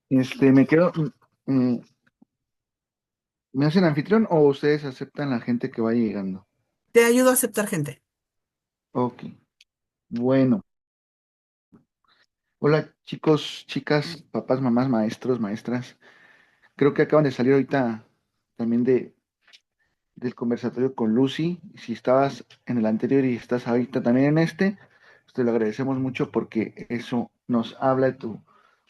Me quedo, mm, ¿me hacen anfitrión o ustedes aceptan la gente que va llegando? Te ayudo a aceptar gente. Ok, bueno. Hola chicos, chicas, papás, mamás, maestros, maestras. Creo que acaban de salir ahorita también del conversatorio con Lucy. Si estabas en el anterior y estás ahorita también en este, pues te lo agradecemos mucho porque eso nos habla de tu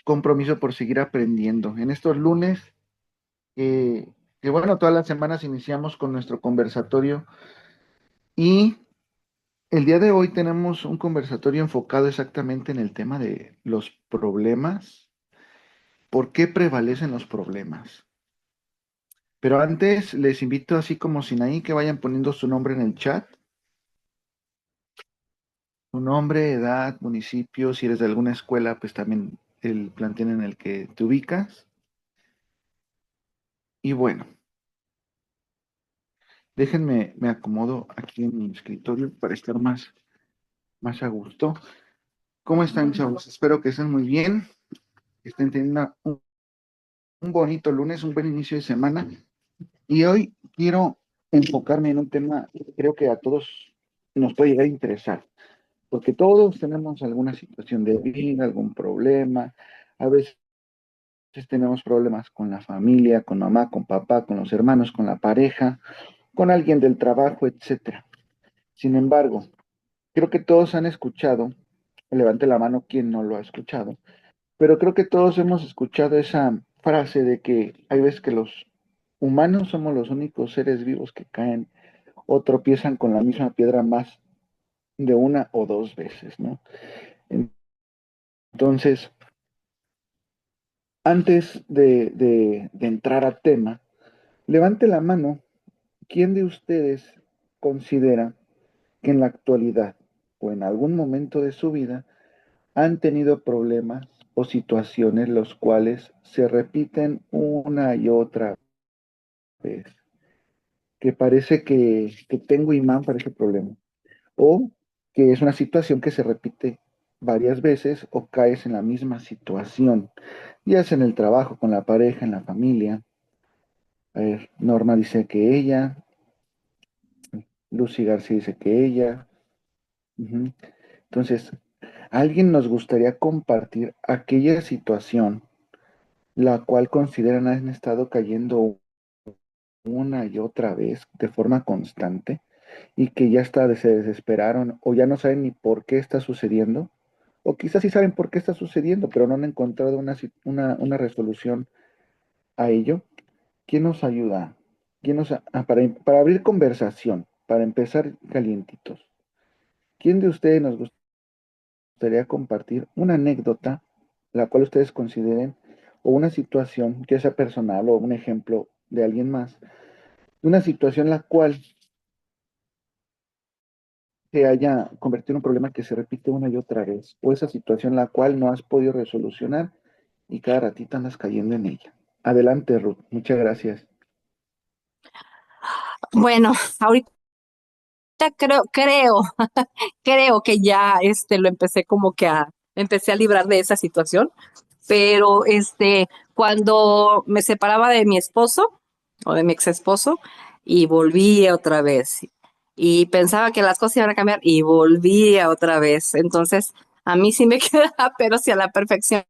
compromiso por seguir aprendiendo. En estos lunes, que bueno, todas las semanas iniciamos con nuestro conversatorio y el día de hoy tenemos un conversatorio enfocado exactamente en el tema de los problemas. ¿Por qué prevalecen los problemas? Pero antes les invito, así como Sinaí, que vayan poniendo su nombre en el chat. Su nombre, edad, municipio, si eres de alguna escuela, pues también el plantel en el que te ubicas. Y bueno, déjenme, me acomodo aquí en mi escritorio para estar más a gusto. ¿Cómo están, chavos? Espero que estén muy bien, que estén teniendo un bonito lunes, un buen inicio de semana. Y hoy quiero enfocarme en un tema que creo que a todos nos puede llegar a interesar, porque todos tenemos alguna situación de vida, algún problema. A veces tenemos problemas con la familia, con mamá, con papá, con los hermanos, con la pareja, con alguien del trabajo, etcétera. Sin embargo, creo que todos han escuchado, levante la mano quien no lo ha escuchado, pero creo que todos hemos escuchado esa frase de que hay veces que los humanos somos los únicos seres vivos que caen o tropiezan con la misma piedra más de una o dos veces, ¿no? Entonces, antes de entrar a tema, levante la mano. ¿Quién de ustedes considera que en la actualidad o en algún momento de su vida han tenido problemas o situaciones los cuales se repiten una y otra vez? Que parece que tengo imán para ese problema. O que es una situación que se repite varias veces o caes en la misma situación, ya sea en el trabajo, con la pareja, en la familia. A ver, Norma dice que ella, Lucy García dice que ella. Ujú. Entonces, ¿alguien nos gustaría compartir aquella situación la cual consideran han estado cayendo una y otra vez de forma constante y que ya está, se desesperaron o ya no saben ni por qué está sucediendo? O quizás sí saben por qué está sucediendo, pero no han encontrado una resolución a ello. ¿Quién nos ayuda? Para abrir conversación, para empezar calientitos? ¿Quién de ustedes nos gustaría compartir una anécdota, la cual ustedes consideren, o una situación, que sea personal o un ejemplo de alguien más, de una situación la cual se haya convertido en un problema que se repite una y otra vez, o esa situación la cual no has podido resolucionar y cada ratito andas cayendo en ella? Adelante, Ruth. Muchas gracias. Bueno, ahorita creo que ya lo empecé como que empecé a librar de esa situación, pero cuando me separaba de mi esposo o de mi ex esposo y volvía otra vez y pensaba que las cosas iban a cambiar y volvía otra vez. Entonces, a mí sí me queda, pero sí a la perfección,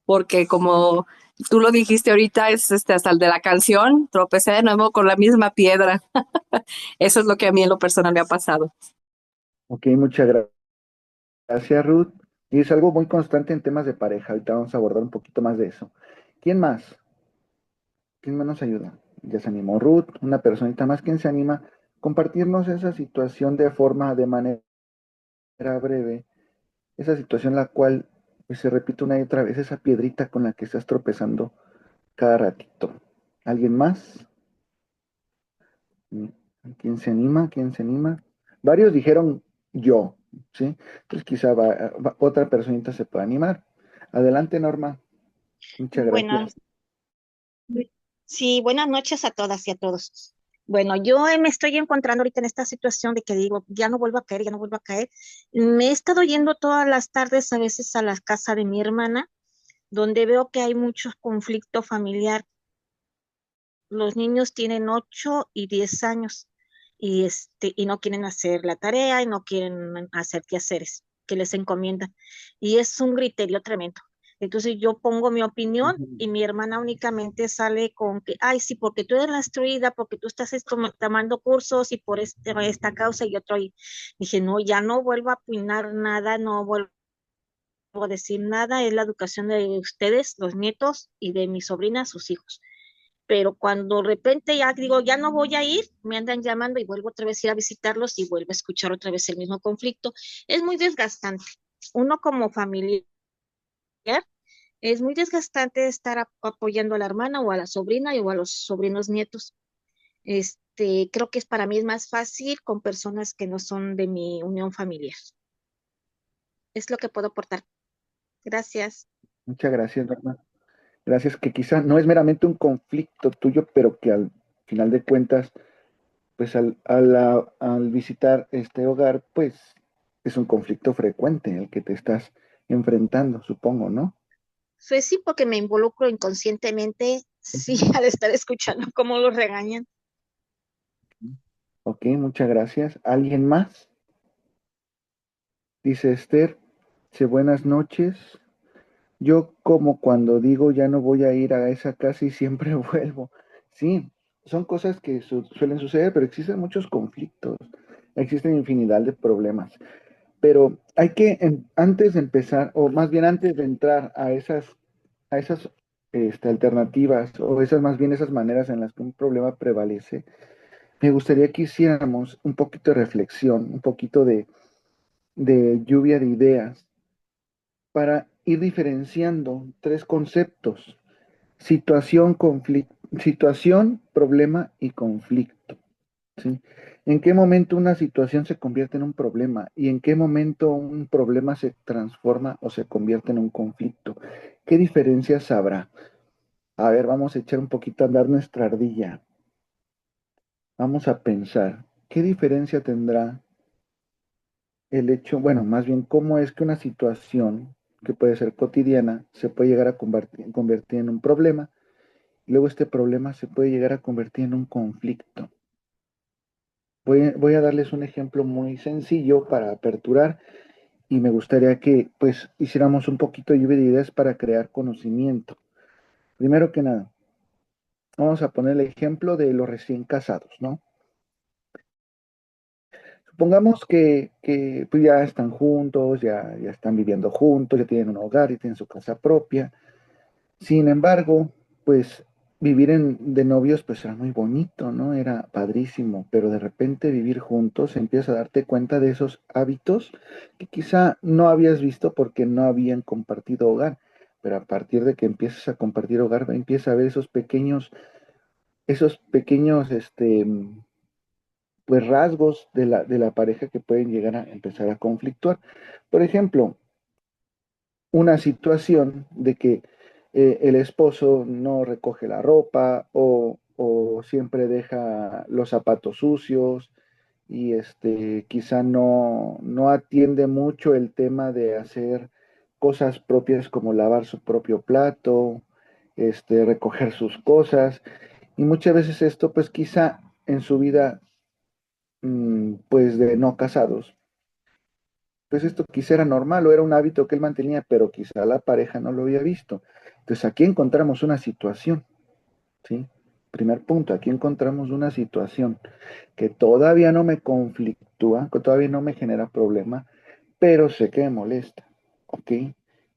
porque como tú lo dijiste ahorita, es hasta el de la canción, tropecé de nuevo con la misma piedra. Eso es lo que a mí en lo personal me ha pasado. Ok, muchas gracias, Ruth. Y es algo muy constante en temas de pareja. Ahorita vamos a abordar un poquito más de eso. ¿Quién más? ¿Quién más nos ayuda? Ya se animó Ruth, una personita más. ¿Quién se anima a compartirnos esa situación de manera breve? Esa situación la cual pues, se repite una y otra vez, esa piedrita con la que estás tropezando cada ratito. ¿Alguien más? Mm, ¿Quién se anima? ¿Quién se anima? Varios dijeron yo, ¿sí? Entonces quizá otra personita se pueda animar. Adelante, Norma. Muchas gracias. Buenas, sí, buenas noches a todas y a todos. Bueno, yo me estoy encontrando ahorita en esta situación de que digo, ya no vuelvo a caer, ya no vuelvo a caer. Me he estado yendo todas las tardes a veces a la casa de mi hermana donde veo que hay mucho conflicto familiar. Los niños tienen 8 y 10 años y no quieren hacer la tarea y no quieren hacer quehaceres que les encomiendan. Y es un griterío tremendo. Entonces yo pongo mi opinión Ujú. y mi hermana únicamente sale con que, ay, sí, porque tú eres la instruida, porque tú estás tomando cursos y por esta causa y otro. Y dije, no, ya no vuelvo a opinar nada, no vuelvo a decir nada, es la educación de ustedes, los nietos y de mi sobrina, sus hijos. Pero cuando de repente ya digo, ya no voy a ir, me andan llamando y vuelvo otra vez a ir a visitarlos y vuelvo a escuchar otra vez el mismo conflicto. Es muy desgastante. Uno como familiar, es muy desgastante estar apoyando a la hermana o a la sobrina o a los sobrinos nietos. Creo que para mí es más fácil con personas que no son de mi unión familiar. Es lo que puedo aportar. Gracias. Muchas gracias, Norma. Gracias, que quizá no es meramente un conflicto tuyo, pero que al final de cuentas, pues al visitar este hogar, pues es un conflicto frecuente el que te estás enfrentando, supongo, ¿no? Pues sí, porque me involucro inconscientemente, sí, Ujú. al estar escuchando cómo los regañan. Ok, muchas gracias. ¿Alguien más? Dice Esther, dice buenas noches. Yo como cuando digo ya no voy a ir a esa casa y siempre vuelvo. Sí, son cosas que suelen suceder, pero existen muchos conflictos, existen infinidad de problemas. Pero hay que, antes de empezar, o más bien antes de entrar a esas alternativas, o esas más bien esas maneras en las que un problema prevalece, me gustaría que hiciéramos un poquito de reflexión, un poquito de lluvia de ideas para ir diferenciando tres conceptos: situación, problema y conflicto. ¿Sí? ¿En qué momento una situación se convierte en un problema y en qué momento un problema se transforma o se convierte en un conflicto? ¿Qué diferencias habrá? A ver, vamos a echar un poquito a andar nuestra ardilla. Vamos a pensar, ¿qué diferencia tendrá el hecho, bueno, más bien cómo es que una situación que puede ser cotidiana se puede llegar a convertir en un problema y luego este problema se puede llegar a convertir en un conflicto? Voy a darles un ejemplo muy sencillo para aperturar y me gustaría que pues hiciéramos un poquito de lluvia de ideas para crear conocimiento. Primero que nada, vamos a poner el ejemplo de los recién casados, ¿no? Supongamos que pues ya están juntos, ya están viviendo juntos, ya tienen un hogar y tienen su casa propia. Sin embargo, pues vivir de novios pues era muy bonito, ¿no? Era padrísimo, pero de repente vivir juntos empiezas a darte cuenta de esos hábitos que quizá no habías visto porque no habían compartido hogar, pero a partir de que empiezas a compartir hogar, empieza a ver esos pequeños, pues rasgos de la pareja que pueden llegar a empezar a conflictuar. Por ejemplo, una situación de que el esposo no recoge la ropa o siempre deja los zapatos sucios y quizá no atiende mucho el tema de hacer cosas propias como lavar su propio plato, recoger sus cosas. Y muchas veces esto pues quizá en su vida pues de no casados, pues esto quizá era normal o era un hábito que él mantenía, pero quizá la pareja no lo había visto. Entonces aquí encontramos una situación, ¿sí? Primer punto, aquí encontramos una situación que todavía no me conflictúa, que todavía no me genera problema, pero sé que me molesta, ¿ok?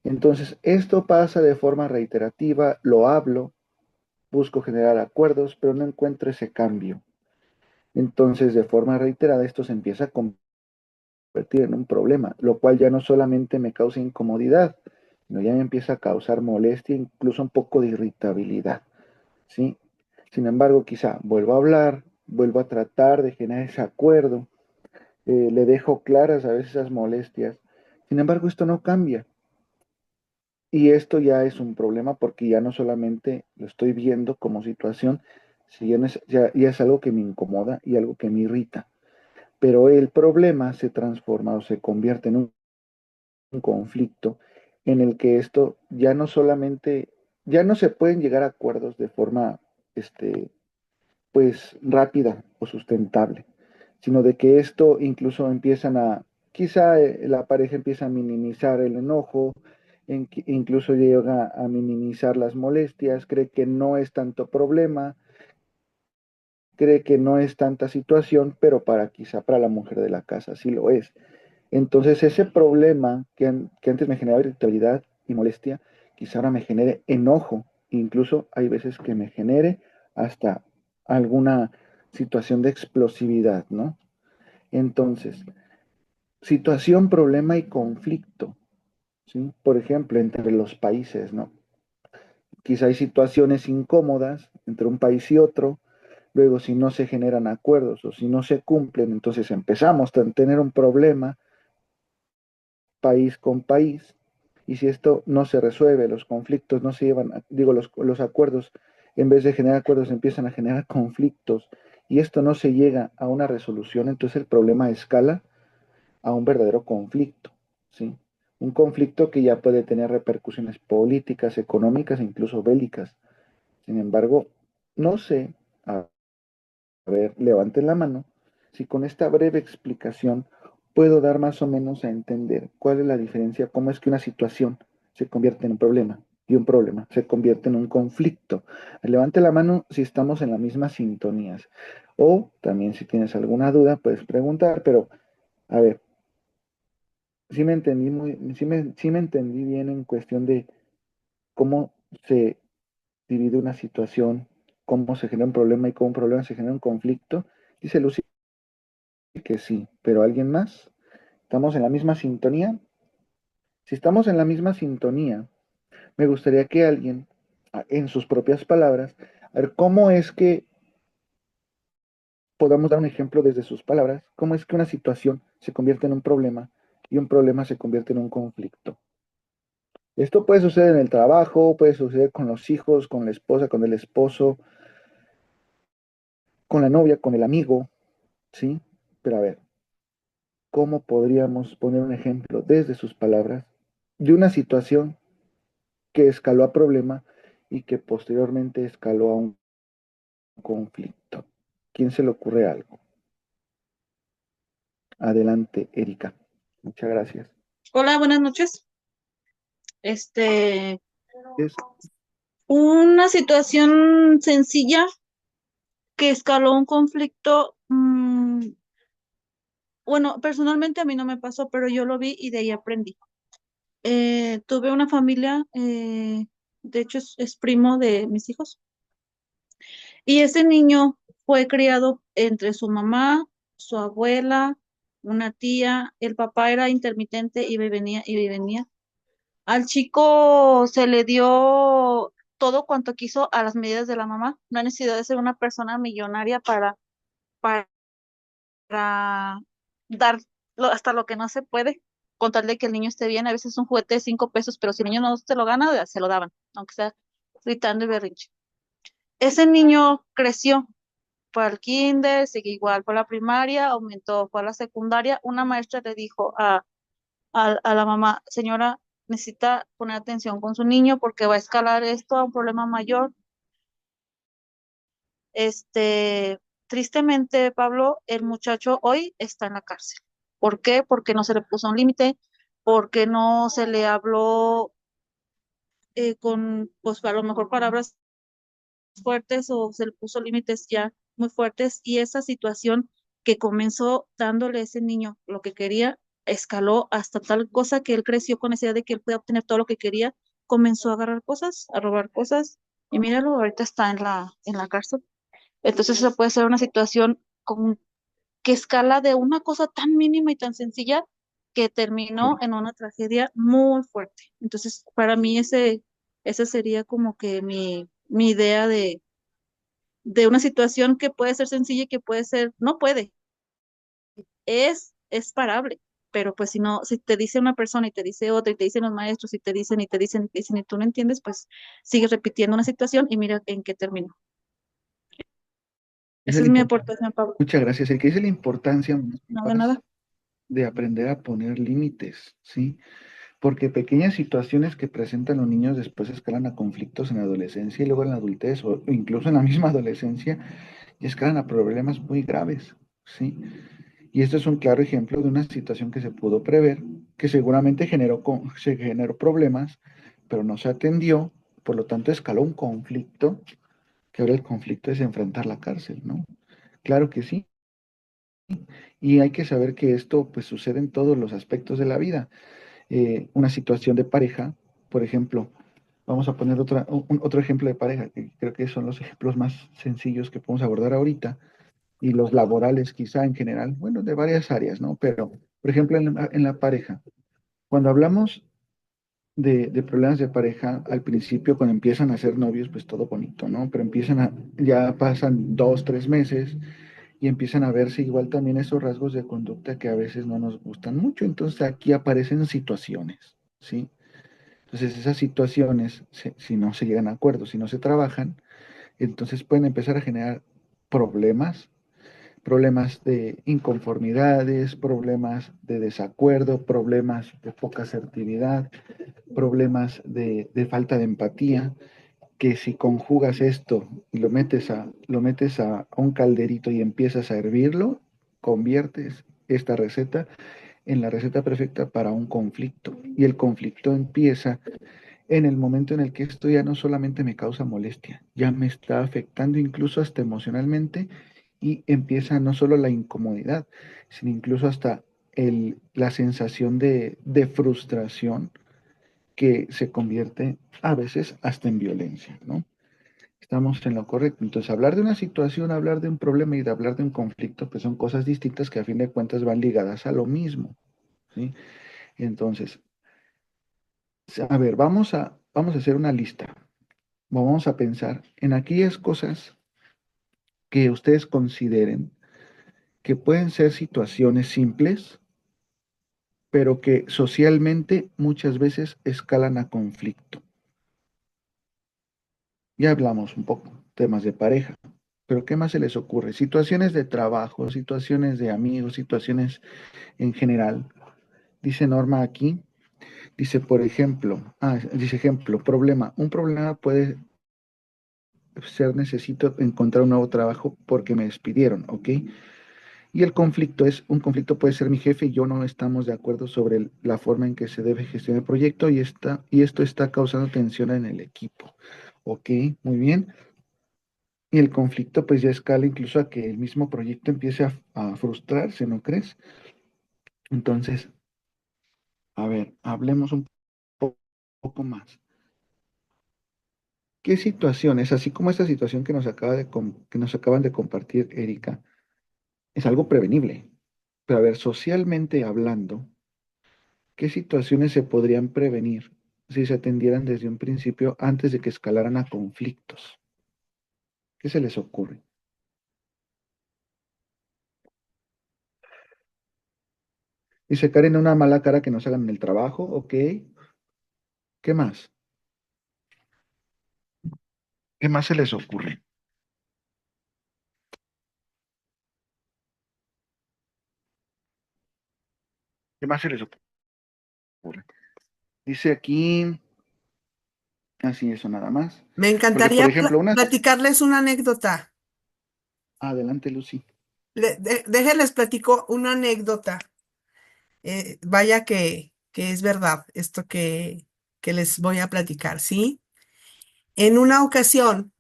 Entonces, esto pasa de forma reiterativa, lo hablo, busco generar acuerdos, pero no encuentro ese cambio. Entonces, de forma reiterada, esto se empieza a convertir en un problema, lo cual ya no solamente me causa incomodidad, sino ya me empieza a causar molestia, incluso un poco de irritabilidad, ¿sí? Sin embargo, quizá vuelvo a hablar, vuelvo a tratar de generar ese acuerdo, le dejo claras a veces esas molestias. Sin embargo, esto no cambia. Y esto ya es un problema porque ya no solamente lo estoy viendo como situación, si ya es algo que me incomoda y algo que me irrita. Pero el problema se transforma o se convierte en un conflicto en el que esto ya no solamente, ya no se pueden llegar a acuerdos de forma, pues, rápida o sustentable, sino de que esto incluso empiezan a, quizá la pareja empieza a minimizar el enojo, incluso llega a minimizar las molestias, cree que no es tanto problema, cree que no es tanta situación, pero quizá para la mujer de la casa sí lo es. Entonces ese problema que antes me generaba irritabilidad y molestia, quizá ahora me genere enojo, incluso hay veces que me genere hasta alguna situación de explosividad, ¿no? Entonces, situación, problema y conflicto, ¿sí? Por ejemplo, entre los países, ¿no? Quizá hay situaciones incómodas entre un país y otro, luego si no se generan acuerdos o si no se cumplen, entonces empezamos a tener un problema país con país, y si esto no se resuelve, los conflictos no se llevan, digo, los acuerdos, en vez de generar acuerdos, empiezan a generar conflictos, y esto no se llega a una resolución, entonces el problema escala a un verdadero conflicto, ¿sí? Un conflicto que ya puede tener repercusiones políticas, económicas e incluso bélicas. Sin embargo, no sé, a ver, levanten la mano, si con esta breve explicación puedo dar más o menos a entender cuál es la diferencia, cómo es que una situación se convierte en un problema y un problema se convierte en un conflicto. Levante la mano si estamos en las mismas sintonías. O también si tienes alguna duda, puedes preguntar, pero a ver, sí me entendí bien en cuestión de cómo se divide una situación, cómo se genera un problema y cómo un problema se genera un conflicto. Dice Lucy que sí, pero ¿alguien más? ¿Estamos en la misma sintonía? Si estamos en la misma sintonía, me gustaría que alguien, en sus propias palabras, a ver cómo es que podamos dar un ejemplo desde sus palabras, cómo es que una situación se convierte en un problema y un problema se convierte en un conflicto. Esto puede suceder en el trabajo, puede suceder con los hijos, con la esposa, con el esposo, con la novia, con el amigo, ¿sí? Pero a ver, ¿cómo podríamos poner un ejemplo desde sus palabras de una situación que escaló a problema y que posteriormente escaló a un conflicto? ¿Quién se le ocurre algo? Adelante, Erika. Muchas gracias. Hola, buenas noches. Este, Es, una situación sencilla que escaló un conflicto, bueno, personalmente a mí no me pasó, pero yo lo vi y de ahí aprendí. Tuve una familia, de hecho es primo de mis hijos, y ese niño fue criado entre su mamá, su abuela, una tía, el papá era intermitente y venía y venía. Al chico se le dio todo cuanto quiso a las medidas de la mamá. No hay necesidad de ser una persona millonaria para dar hasta lo que no se puede, con tal de que el niño esté bien. A veces un juguete de 5 pesos, pero si el niño no se lo gana, se lo daban, aunque sea gritando y berrinche. Ese niño creció, fue al kinder, siguió igual, fue a la primaria, aumentó, fue a la secundaria. Una maestra le dijo a la mamá, señora, necesita poner atención con su niño porque va a escalar esto a un problema mayor. Tristemente, Pablo, el muchacho hoy está en la cárcel. ¿Por qué? Porque no se le puso un límite, porque no se le habló con, pues a lo mejor palabras fuertes o se le puso límites ya muy fuertes y esa situación que comenzó dándole a ese niño lo que quería, escaló hasta tal cosa que él creció con esa idea de que él podía obtener todo lo que quería, comenzó a agarrar cosas, a robar cosas y míralo, ahorita está en la cárcel. Entonces eso puede ser una situación que escala de una cosa tan mínima y tan sencilla que terminó en una tragedia muy fuerte. Entonces, para mí ese sería como que mi idea de una situación que puede ser sencilla y que puede ser, no puede, es parable. Pero pues si no, si te dice una persona y te dice otra y te dicen los maestros y te dicen y te dicen y te dicen y tú no entiendes, pues sigues repitiendo una situación y mira en qué terminó. esa Esa es la es mi importancia. aportación, Pablo. Muchas gracias. El que dice la importancia, No de nada. de aprender a poner límites, ¿sí? porque pequeñas situaciones que presentan los niños después escalan a conflictos en la adolescencia y luego en la adultez o incluso en la misma adolescencia y escalan a problemas muy graves, ¿sí? Y esto es un claro ejemplo de una situación que se pudo prever, que seguramente se generó problemas, pero no se atendió, por lo tanto escaló un conflicto, que ahora el conflicto es enfrentar la cárcel, ¿no? Claro que sí, y hay que saber que esto pues sucede en todos los aspectos de la vida. Una situación de pareja, por ejemplo, vamos a poner otro ejemplo de pareja, que creo que son los ejemplos más sencillos que podemos abordar ahorita, y los laborales quizá en general, bueno, de varias áreas, ¿no? Pero, por ejemplo, en la pareja, cuando hablamos de problemas de pareja, al principio cuando empiezan a ser novios, pues todo bonito, ¿no? Pero ya pasan 2, 3 meses y empiezan a verse igual también esos rasgos de conducta que a veces no nos gustan mucho. Entonces aquí aparecen situaciones, ¿sí? Entonces esas situaciones, si no se llegan a acuerdos, si no se trabajan, entonces pueden empezar a generar problemas, problemas de inconformidades, problemas de desacuerdo, problemas de poca asertividad, problemas de falta de empatía, que si conjugas esto y lo metes a un calderito y empiezas a hervirlo, conviertes esta receta en la receta perfecta para un conflicto. Y el conflicto empieza en el momento en el que esto ya no solamente me causa molestia, ya me está afectando incluso hasta emocionalmente y empieza no solo la incomodidad, sino incluso hasta la sensación de frustración que se convierte a veces hasta en violencia, ¿no? Estamos en lo correcto. Entonces, hablar de una situación, hablar de un problema y de hablar de un conflicto, pues son cosas distintas que a fin de cuentas van ligadas a lo mismo, ¿sí? Entonces, a ver, vamos a hacer una lista. Vamos a pensar en aquellas cosas que ustedes consideren que pueden ser situaciones simples, pero que socialmente muchas veces escalan a conflicto. Ya hablamos un poco, temas de pareja, pero ¿qué más se les ocurre? Situaciones de trabajo, situaciones de amigos, situaciones en general. Dice Norma aquí, dice, por ejemplo, dice ejemplo, problema. Un problema puede ser necesito encontrar un nuevo trabajo porque me despidieron, ¿ok? Y un conflicto puede ser mi jefe y yo no estamos de acuerdo sobre la forma en que se debe gestionar el proyecto y esto está causando tensión en el equipo. Ok, muy bien. Y el conflicto pues ya escala incluso a que el mismo proyecto empiece a frustrarse, ¿no crees? Entonces, a ver, hablemos un poco más. ¿Qué situaciones, así como esta situación que nos acaban de compartir Erika, es algo prevenible? Pero a ver, socialmente hablando, ¿qué situaciones se podrían prevenir si se atendieran desde un principio antes de que escalaran a conflictos? ¿Qué se les ocurre? Dice Karen, una mala cara que nos hagan en el trabajo, ok. ¿Qué más? ¿Qué más se les ocurre? ¿Qué más se les ocurre? Dice aquí, así eso nada más. Me Porque, por encantaría ejemplo, platicarles una anécdota. adelante, Lucy. Déjenles platico una anécdota. Vaya que es verdad esto que les voy a platicar, ¿sí? En una ocasión,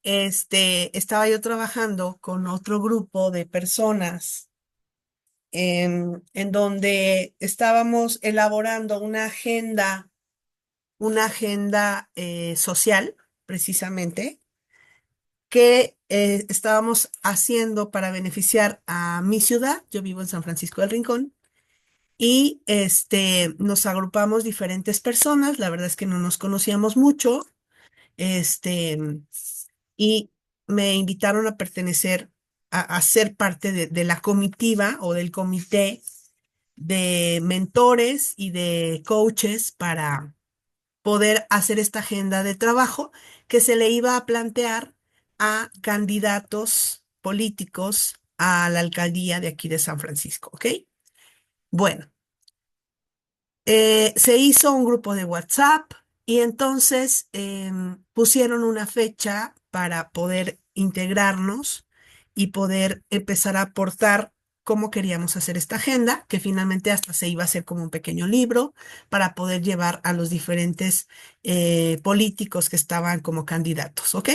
estaba yo trabajando con otro grupo de personas en donde estábamos elaborando una agenda social, precisamente, que estábamos haciendo para beneficiar a mi ciudad. Yo vivo en San Francisco del Rincón. Y nos agrupamos diferentes personas, la verdad es que no nos conocíamos mucho, este, y me invitaron a pertenecer, a ser parte de la comitiva o del comité de mentores y de coaches para poder hacer esta agenda de trabajo que se le iba a plantear a candidatos políticos a la alcaldía de aquí de San Francisco, ¿ok? Bueno. Se hizo un grupo de WhatsApp y entonces pusieron una fecha para poder integrarnos y poder empezar a aportar cómo queríamos hacer esta agenda, que finalmente hasta se iba a hacer como un pequeño libro para poder llevar a los diferentes políticos que estaban como candidatos, ¿ok?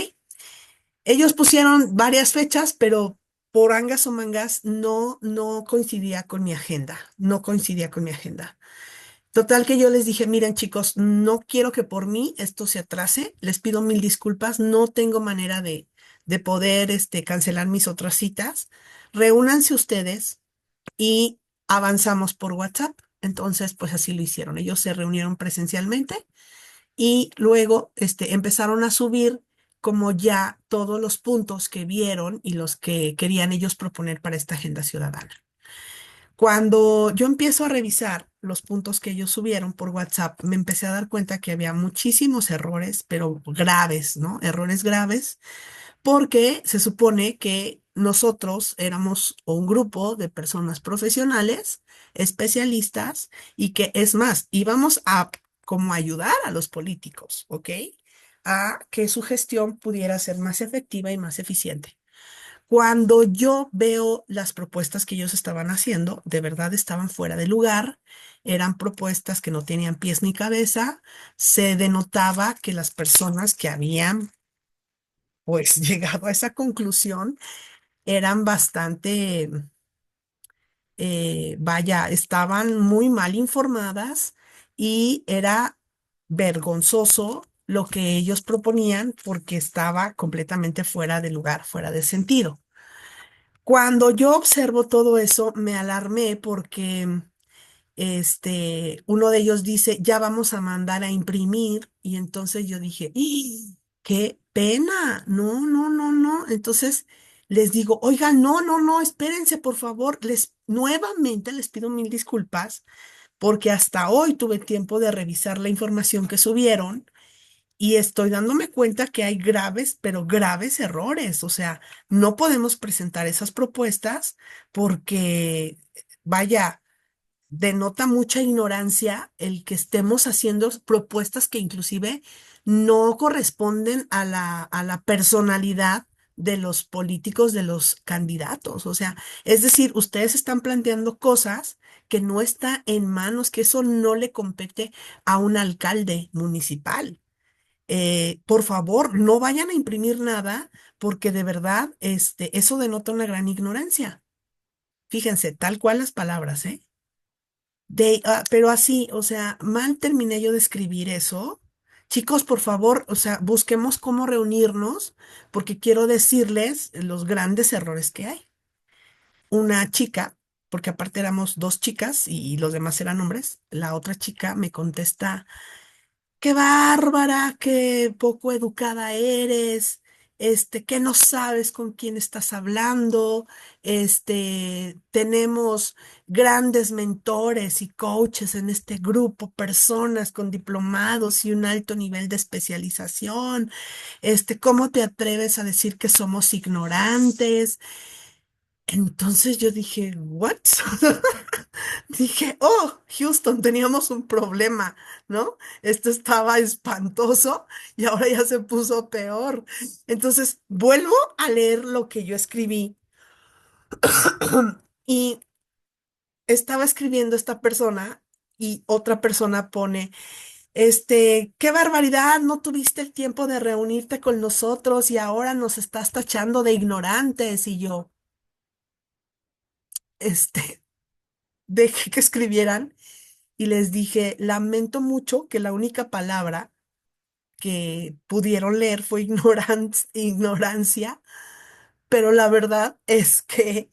Ellos pusieron varias fechas, pero por angas o mangas no coincidía con mi agenda, no coincidía con mi agenda. Total que yo les dije, miren chicos, no quiero que por mí esto se atrase, les pido mil disculpas, no tengo manera de poder cancelar mis otras citas. Reúnanse ustedes y avanzamos por WhatsApp. Entonces, pues así lo hicieron. Ellos se reunieron presencialmente y luego empezaron a subir como ya todos los puntos que vieron y los que querían ellos proponer para esta agenda ciudadana. Cuando yo empiezo a revisar los puntos que ellos subieron por WhatsApp, me empecé a dar cuenta que había muchísimos errores, pero graves, ¿no? Errores graves, porque se supone que nosotros éramos un grupo de personas profesionales, especialistas, y que es más, íbamos a como ayudar a los políticos, ¿ok? A que su gestión pudiera ser más efectiva y más eficiente. Cuando yo veo las propuestas que ellos estaban haciendo, de verdad estaban fuera de lugar, eran propuestas que no tenían pies ni cabeza, se denotaba que las personas que habían pues llegado a esa conclusión eran bastante, vaya, estaban muy mal informadas y era vergonzoso lo que ellos proponían porque estaba completamente fuera de lugar, fuera de sentido. Cuando yo observo todo eso, me alarmé porque uno de ellos dice, ya vamos a mandar a imprimir. Y entonces yo dije, ¡ih! ¡Qué pena! No, no, no, no. Entonces les digo, oigan, no, no, no, espérense, por favor. Nuevamente les pido mil disculpas porque hasta hoy tuve tiempo de revisar la información que subieron y estoy dándome cuenta que hay graves, pero graves errores. O sea, no podemos presentar esas propuestas porque, vaya, denota mucha ignorancia el que estemos haciendo propuestas que inclusive no corresponden a la personalidad de los políticos, de los candidatos. O sea, es decir, ustedes están planteando cosas que no está en manos, que eso no le compete a un alcalde municipal. Por favor, no vayan a imprimir nada porque de verdad, eso denota una gran ignorancia. Fíjense, tal cual las palabras, ¿eh? Pero así, o sea, mal terminé yo de escribir eso. Chicos, por favor, o sea, busquemos cómo reunirnos porque quiero decirles los grandes errores que hay. Una chica, porque aparte éramos dos chicas y los demás eran hombres, la otra chica me contesta, qué bárbara, qué poco educada eres, que no sabes con quién estás hablando, tenemos grandes mentores y coaches en este grupo, personas con diplomados y un alto nivel de especialización, ¿cómo te atreves a decir que somos ignorantes? Entonces yo dije, ¿what? Dije, oh, Houston, teníamos un problema, ¿no? Esto estaba espantoso y ahora ya se puso peor. Entonces, vuelvo a leer lo que yo escribí y estaba escribiendo esta persona y otra persona pone, qué barbaridad, no tuviste el tiempo de reunirte con nosotros y ahora nos estás tachando de ignorantes y yo, este, dejé que escribieran y les dije, lamento mucho que la única palabra que pudieron leer fue ignorancia, pero la verdad es que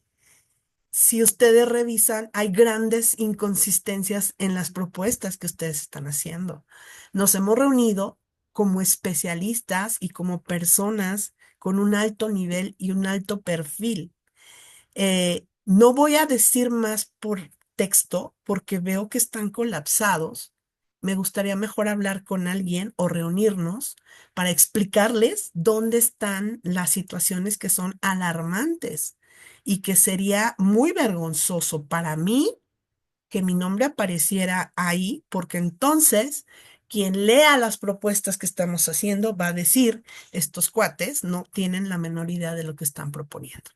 si ustedes revisan, hay grandes inconsistencias en las propuestas que ustedes están haciendo. Nos hemos reunido como especialistas y como personas con un alto nivel y un alto perfil. No voy a decir más por texto porque veo que están colapsados. Me gustaría mejor hablar con alguien o reunirnos para explicarles dónde están las situaciones que son alarmantes y que sería muy vergonzoso para mí que mi nombre apareciera ahí, porque entonces quien lea las propuestas que estamos haciendo va a decir, estos cuates no tienen la menor idea de lo que están proponiendo.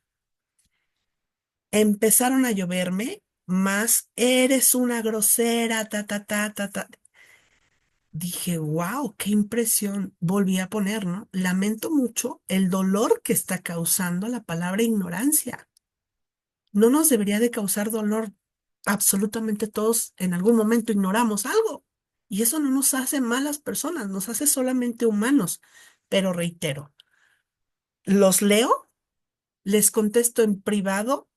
Empezaron a lloverme más, eres una grosera, ta, ta, ta, ta, ta. Dije, wow, qué impresión. Volví a poner, ¿no? Lamento mucho el dolor que está causando la palabra ignorancia. No nos debería de causar dolor. Absolutamente todos en algún momento ignoramos algo. Y eso no nos hace malas personas, nos hace solamente humanos. Pero reitero, los leo, les contesto en privado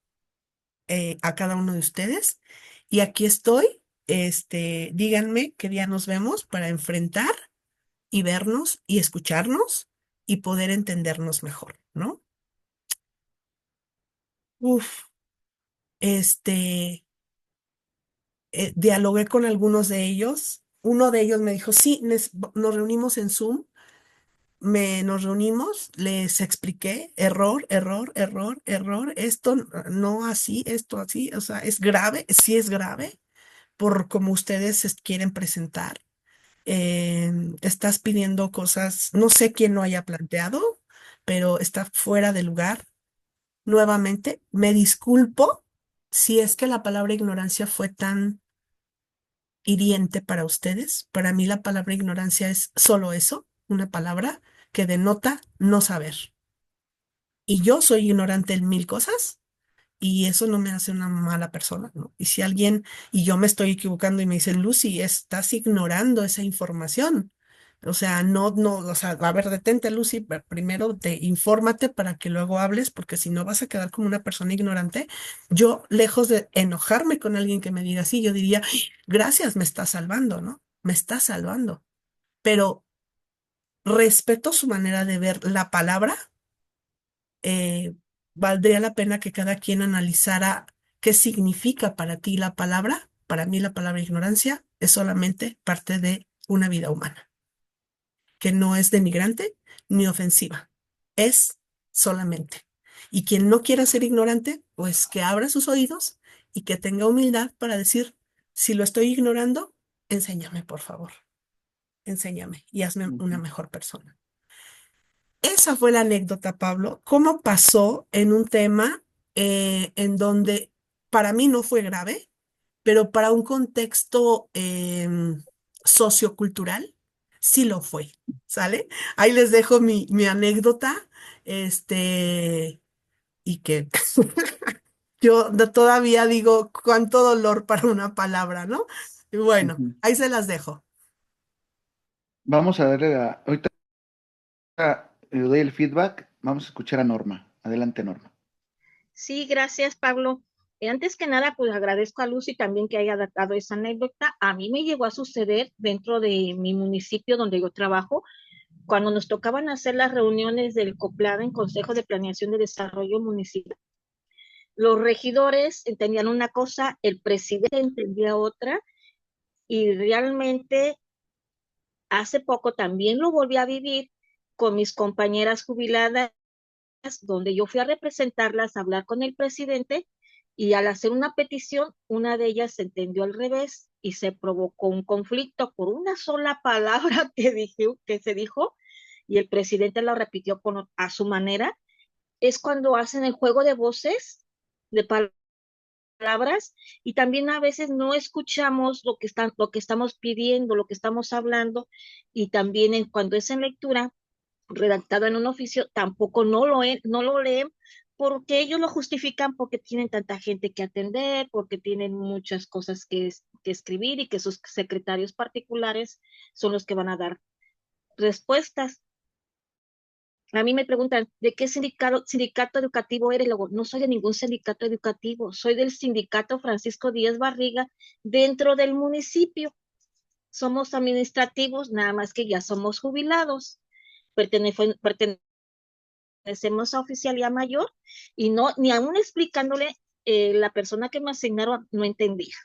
a cada uno de ustedes. Y aquí estoy. Díganme qué día nos vemos para enfrentar y vernos y escucharnos y poder entendernos mejor, ¿no? Uf, este, dialogué con algunos de ellos. Uno de ellos me dijo, sí, nos reunimos en Zoom. Nos reunimos, les expliqué, error, error, error, error, esto no así, esto así, o sea, es grave, sí es grave, por como ustedes se quieren presentar. Estás pidiendo cosas, no sé quién lo haya planteado, pero está fuera de lugar. Nuevamente, me disculpo si es que la palabra ignorancia fue tan hiriente para ustedes. Para mí la palabra ignorancia es solo eso, una palabra que denota no saber. Y yo soy ignorante en mil cosas y eso no me hace una mala persona, ¿no? Y si alguien, y yo me estoy equivocando y me dice, Lucy, estás ignorando esa información. O sea, no, o sea, a ver, detente, Lucy, primero infórmate para que luego hables, porque si no vas a quedar como una persona ignorante. Yo, lejos de enojarme con alguien que me diga así, yo diría, "Ay, gracias, me está salvando, ¿no? Me está salvando." Pero respeto su manera de ver la palabra. Valdría la pena que cada quien analizara qué significa para ti la palabra. Para mí la palabra ignorancia es solamente parte de una vida humana, que no es denigrante ni ofensiva, es solamente. Y quien no quiera ser ignorante, pues que abra sus oídos y que tenga humildad para decir, si lo estoy ignorando, enséñame, por favor, enséñame y hazme una Ujú. mejor persona. Esa fue la anécdota, Pablo. ¿Cómo pasó en un tema en donde para mí no fue grave, pero para un contexto sociocultural sí lo fue? ¿Sale? Ahí les dejo mi anécdota, y que yo todavía digo cuánto dolor para una palabra, ¿no? Y bueno, Ujú. ahí se las dejo. Vamos a darle ahorita le doy el feedback. Vamos a escuchar a Norma. Adelante, Norma. Sí, gracias, Pablo. Antes que nada, pues agradezco a Lucy también que haya dado esa anécdota. A mí me llegó a suceder dentro de mi municipio donde yo trabajo, cuando nos tocaban hacer las reuniones del COPLAD en Consejo de Planeación de Desarrollo Municipal. Los regidores entendían una cosa, el presidente entendía otra, y realmente hace poco también lo volví a vivir con mis compañeras jubiladas, donde yo fui a representarlas, a hablar con el presidente, y al hacer una petición, una de ellas se entendió al revés y se provocó un conflicto por una sola palabra que se dijo, y el presidente lo repitió a su manera. Es cuando hacen el juego de voces, de palabras, y también a veces no escuchamos lo que estamos pidiendo, lo que estamos hablando, y también cuando es en lectura, redactado en un oficio, tampoco no lo leen, porque ellos lo justifican porque tienen tanta gente que atender, porque tienen muchas cosas que escribir, y que sus secretarios particulares son los que van a dar respuestas. A mí me preguntan, ¿de qué sindicato educativo eres? Luego, no soy de ningún sindicato educativo, soy del sindicato Francisco Díaz Barriga dentro del municipio. Somos administrativos, nada más que ya somos jubilados. Pertenecemos a oficialía mayor, y no, ni aún explicándole, la persona que me asignaron no entendía.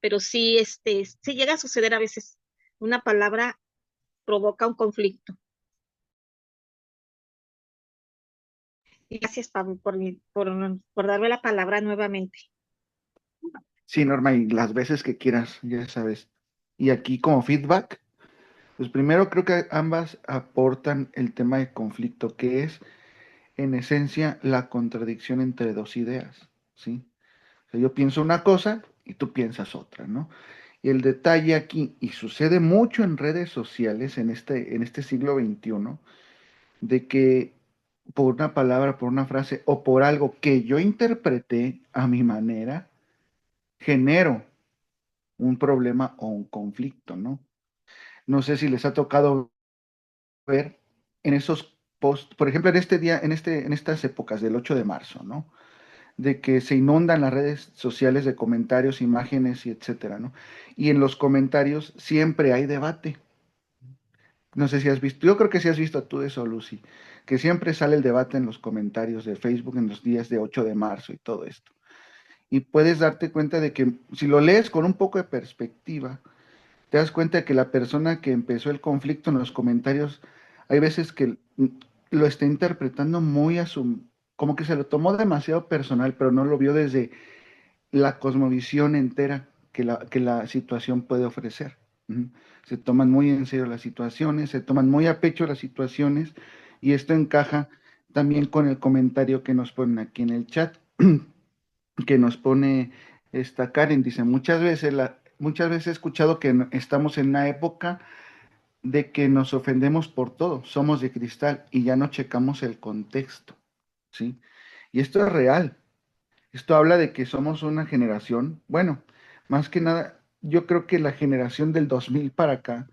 Pero sí, sí llega a suceder a veces. Una palabra provoca un conflicto. Y gracias, Pablo, por darme la palabra nuevamente. Sí, Norma, y las veces que quieras, ya sabes. Y aquí como feedback, pues primero creo que ambas aportan el tema de conflicto, que es en esencia la contradicción entre dos ideas, ¿sí? O sea, yo pienso una cosa y tú piensas otra, ¿no? Y el detalle aquí, y sucede mucho en redes sociales en este siglo XXI, de que por una palabra, por una frase o por algo que yo interpreté a mi manera, genero un problema o un conflicto, ¿no? No sé si les ha tocado ver en esos posts, por ejemplo, en este día, en estas épocas del 8 de marzo, ¿no? De que se inundan las redes sociales de comentarios, imágenes y etcétera, ¿no? Y en los comentarios siempre hay debate. No sé si has visto, yo creo que sí has visto tú eso, Lucy, que siempre sale el debate en los comentarios de Facebook en los días de 8 de marzo y todo esto. Y puedes darte cuenta de que si lo lees con un poco de perspectiva, te das cuenta de que la persona que empezó el conflicto en los comentarios, hay veces que lo está interpretando muy a su, como que se lo tomó demasiado personal, pero no lo vio desde la cosmovisión entera que la situación puede ofrecer. Ujú. Se toman muy en serio las situaciones, se toman muy a pecho las situaciones, y esto encaja también con el comentario que nos ponen aquí en el chat, que nos pone esta Karen, dice, muchas veces he escuchado que estamos en una época de que nos ofendemos por todo, somos de cristal y ya no checamos el contexto, ¿sí? Y esto es real. Esto habla de que somos una generación, bueno, más que nada, yo creo que la generación del 2000 para acá,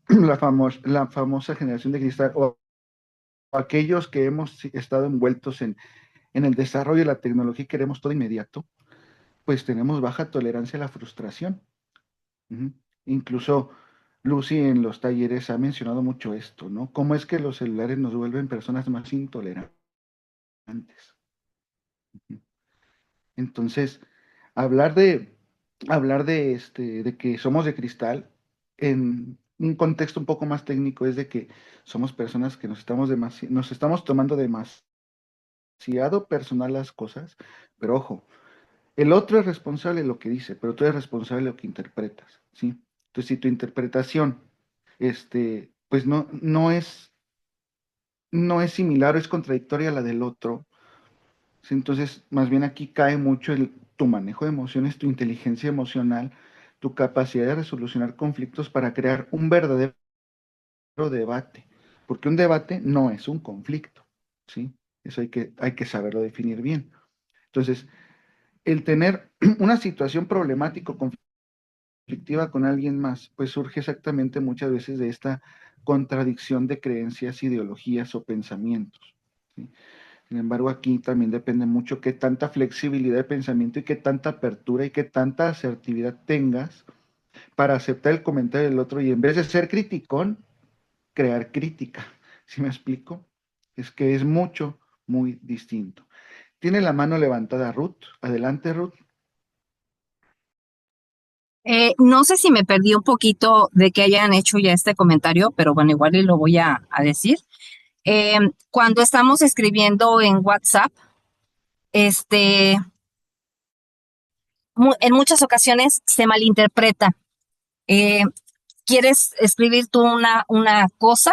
la famosa generación de cristal, o aquellos que hemos estado envueltos en el desarrollo de la tecnología y queremos todo inmediato, pues tenemos baja tolerancia a la frustración. Ujú. Incluso Lucy en los talleres ha mencionado mucho esto, ¿no? ¿Cómo es que los celulares nos vuelven personas más intolerantes? Ujú. Entonces, hablar de, de que somos de cristal en un contexto un poco más técnico es de que somos personas que nos estamos tomando demasiado personal las cosas, pero ojo, el otro es responsable de lo que dice, pero tú eres responsable de lo que interpretas, ¿sí? Entonces, si tu interpretación, pues no es similar o es contradictoria a la del otro, ¿sí? Entonces, más bien aquí cae mucho tu manejo de emociones, tu inteligencia emocional, tu capacidad de resolucionar conflictos para crear un verdadero debate, porque un debate no es un conflicto, ¿sí? Eso hay que saberlo definir bien. Entonces, el tener una situación problemática o conflictiva con alguien más, pues surge exactamente muchas veces de esta contradicción de creencias, ideologías o pensamientos, ¿sí? Sin embargo, aquí también depende mucho qué tanta flexibilidad de pensamiento y qué tanta apertura y qué tanta asertividad tengas para aceptar el comentario del otro y en vez de ser criticón, crear crítica. ¿Sí me explico? Es que es mucho, muy distinto. Tiene la mano levantada Ruth. Adelante, Ruth. No sé si me perdí un poquito de que hayan hecho ya este comentario, pero bueno, igual y lo voy a decir. Cuando estamos escribiendo en WhatsApp, este, en muchas ocasiones se malinterpreta. Eh, Quieres escribir tú una cosa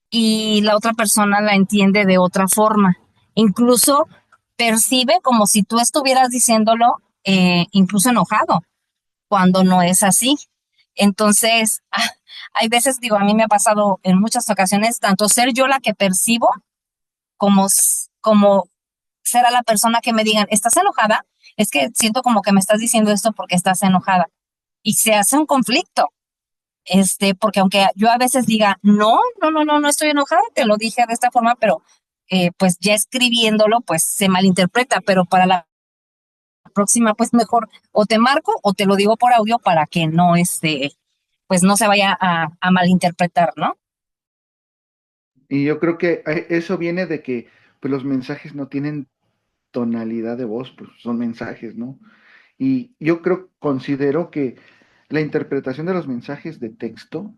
y la otra persona la entiende de otra forma. Incluso percibe como si tú estuvieras diciéndolo, incluso enojado, cuando no es así. Entonces, hay veces, digo, a mí me ha pasado en muchas ocasiones, tanto ser yo la que percibo como ser a la persona que me digan, ¿estás enojada? Es que siento como que me estás diciendo esto porque estás enojada. Y se hace un conflicto, porque aunque yo a veces diga, no estoy enojada, te lo dije de esta forma, pero pues ya escribiéndolo, pues se malinterpreta, pero para la próxima, pues mejor o te marco o te lo digo por audio para que no, pues no se vaya a malinterpretar, ¿no? Y yo creo que eso viene de que pues, los mensajes no tienen tonalidad de voz, pues son mensajes, ¿no? Y yo considero que la interpretación de los mensajes de texto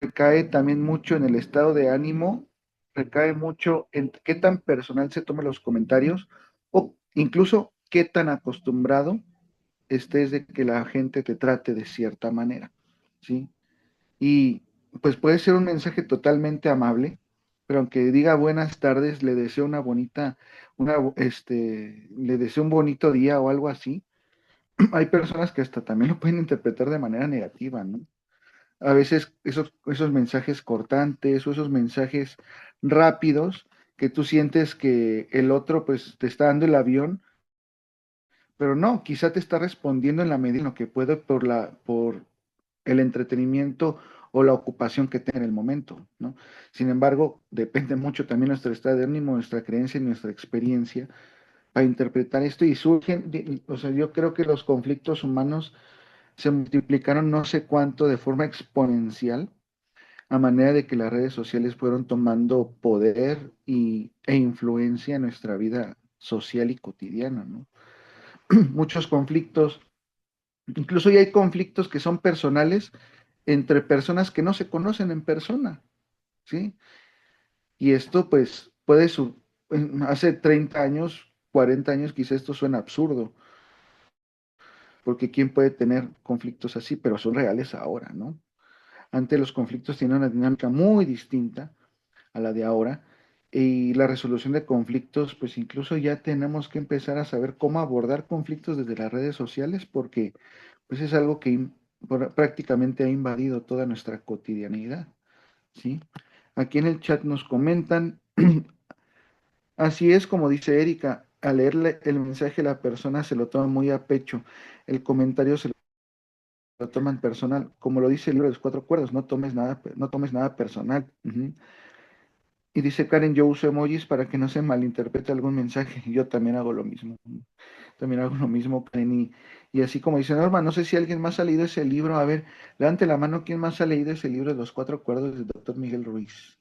recae también mucho en el estado de ánimo, recae mucho en qué tan personal se toman los comentarios o incluso qué tan acostumbrado estés de que la gente te trate de cierta manera, ¿sí? Y pues puede ser un mensaje totalmente amable, pero aunque diga buenas tardes, le deseo una bonita, le deseo un bonito día o algo así. Hay personas que hasta también lo pueden interpretar de manera negativa, ¿no? A veces esos mensajes cortantes o esos mensajes rápidos que tú sientes que el otro pues te está dando el avión, pero no, quizá te está respondiendo en la medida en lo que puede por el entretenimiento o la ocupación que tenga en el momento, ¿no? Sin embargo, depende mucho también nuestro estado de ánimo, nuestra creencia y nuestra experiencia para interpretar esto y surgen, o sea, yo creo que los conflictos humanos se multiplicaron no sé cuánto de forma exponencial a manera de que las redes sociales fueron tomando poder e influencia en nuestra vida social y cotidiana, ¿no? Muchos conflictos, incluso ya hay conflictos que son personales entre personas que no se conocen en persona, ¿sí? Y esto pues hace 30 años, 40 años quizá esto suena absurdo, porque ¿quién puede tener conflictos así? Pero son reales ahora, ¿no? Antes los conflictos tienen una dinámica muy distinta a la de ahora y la resolución de conflictos, pues incluso ya tenemos que empezar a saber cómo abordar conflictos desde las redes sociales porque pues es algo que prácticamente ha invadido toda nuestra cotidianidad, ¿sí? Aquí en el chat nos comentan, así es como dice Erika, al leerle el mensaje la persona se lo toma muy a pecho, el comentario se lo toma en personal, como lo dice el libro de los cuatro acuerdos, no tomes nada personal. Ujú. Y dice Karen, yo uso emojis para que no se malinterprete algún mensaje. Yo también hago lo mismo. También hago lo mismo, Karen. Y así como dice Norma, no sé si alguien más ha leído ese libro. A ver, levante la mano, ¿quién más ha leído ese libro de los cuatro acuerdos del doctor Miguel Ruiz?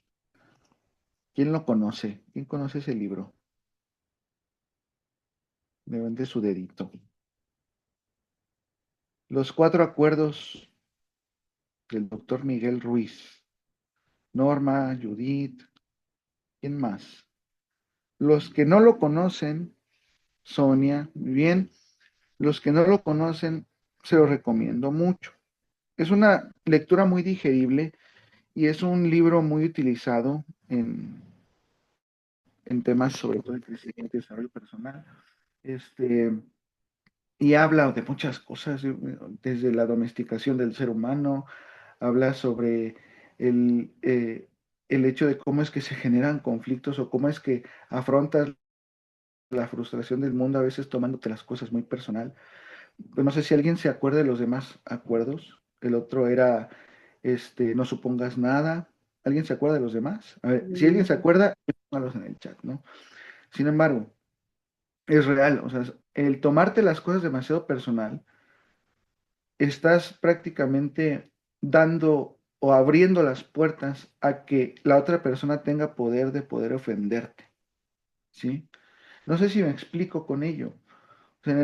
¿Quién lo conoce? ¿Quién conoce ese libro? Levante su dedito. Los cuatro acuerdos del doctor Miguel Ruiz. Norma, Judith, ¿quién más? Los que no lo conocen, Sonia, muy bien. Los que no lo conocen, se lo recomiendo mucho. Es una lectura muy digerible y es un libro muy utilizado en temas sobre todo de crecimiento y desarrollo personal. Este, y habla de muchas cosas, desde la domesticación del ser humano, habla sobre el, eh, el hecho de cómo es que se generan conflictos o cómo es que afrontas la frustración del mundo a veces tomándote las cosas muy personal. Pues no sé si alguien se acuerda de los demás acuerdos. El otro era, no supongas nada. ¿Alguien se acuerda de los demás? A ver, si alguien se acuerda, póngalos en el chat, ¿no? Sin embargo, es real, o sea, el tomarte las cosas demasiado personal, estás prácticamente dando o abriendo las puertas a que la otra persona tenga poder de poder ofenderte, ¿sí? No sé si me explico con ello. O sea,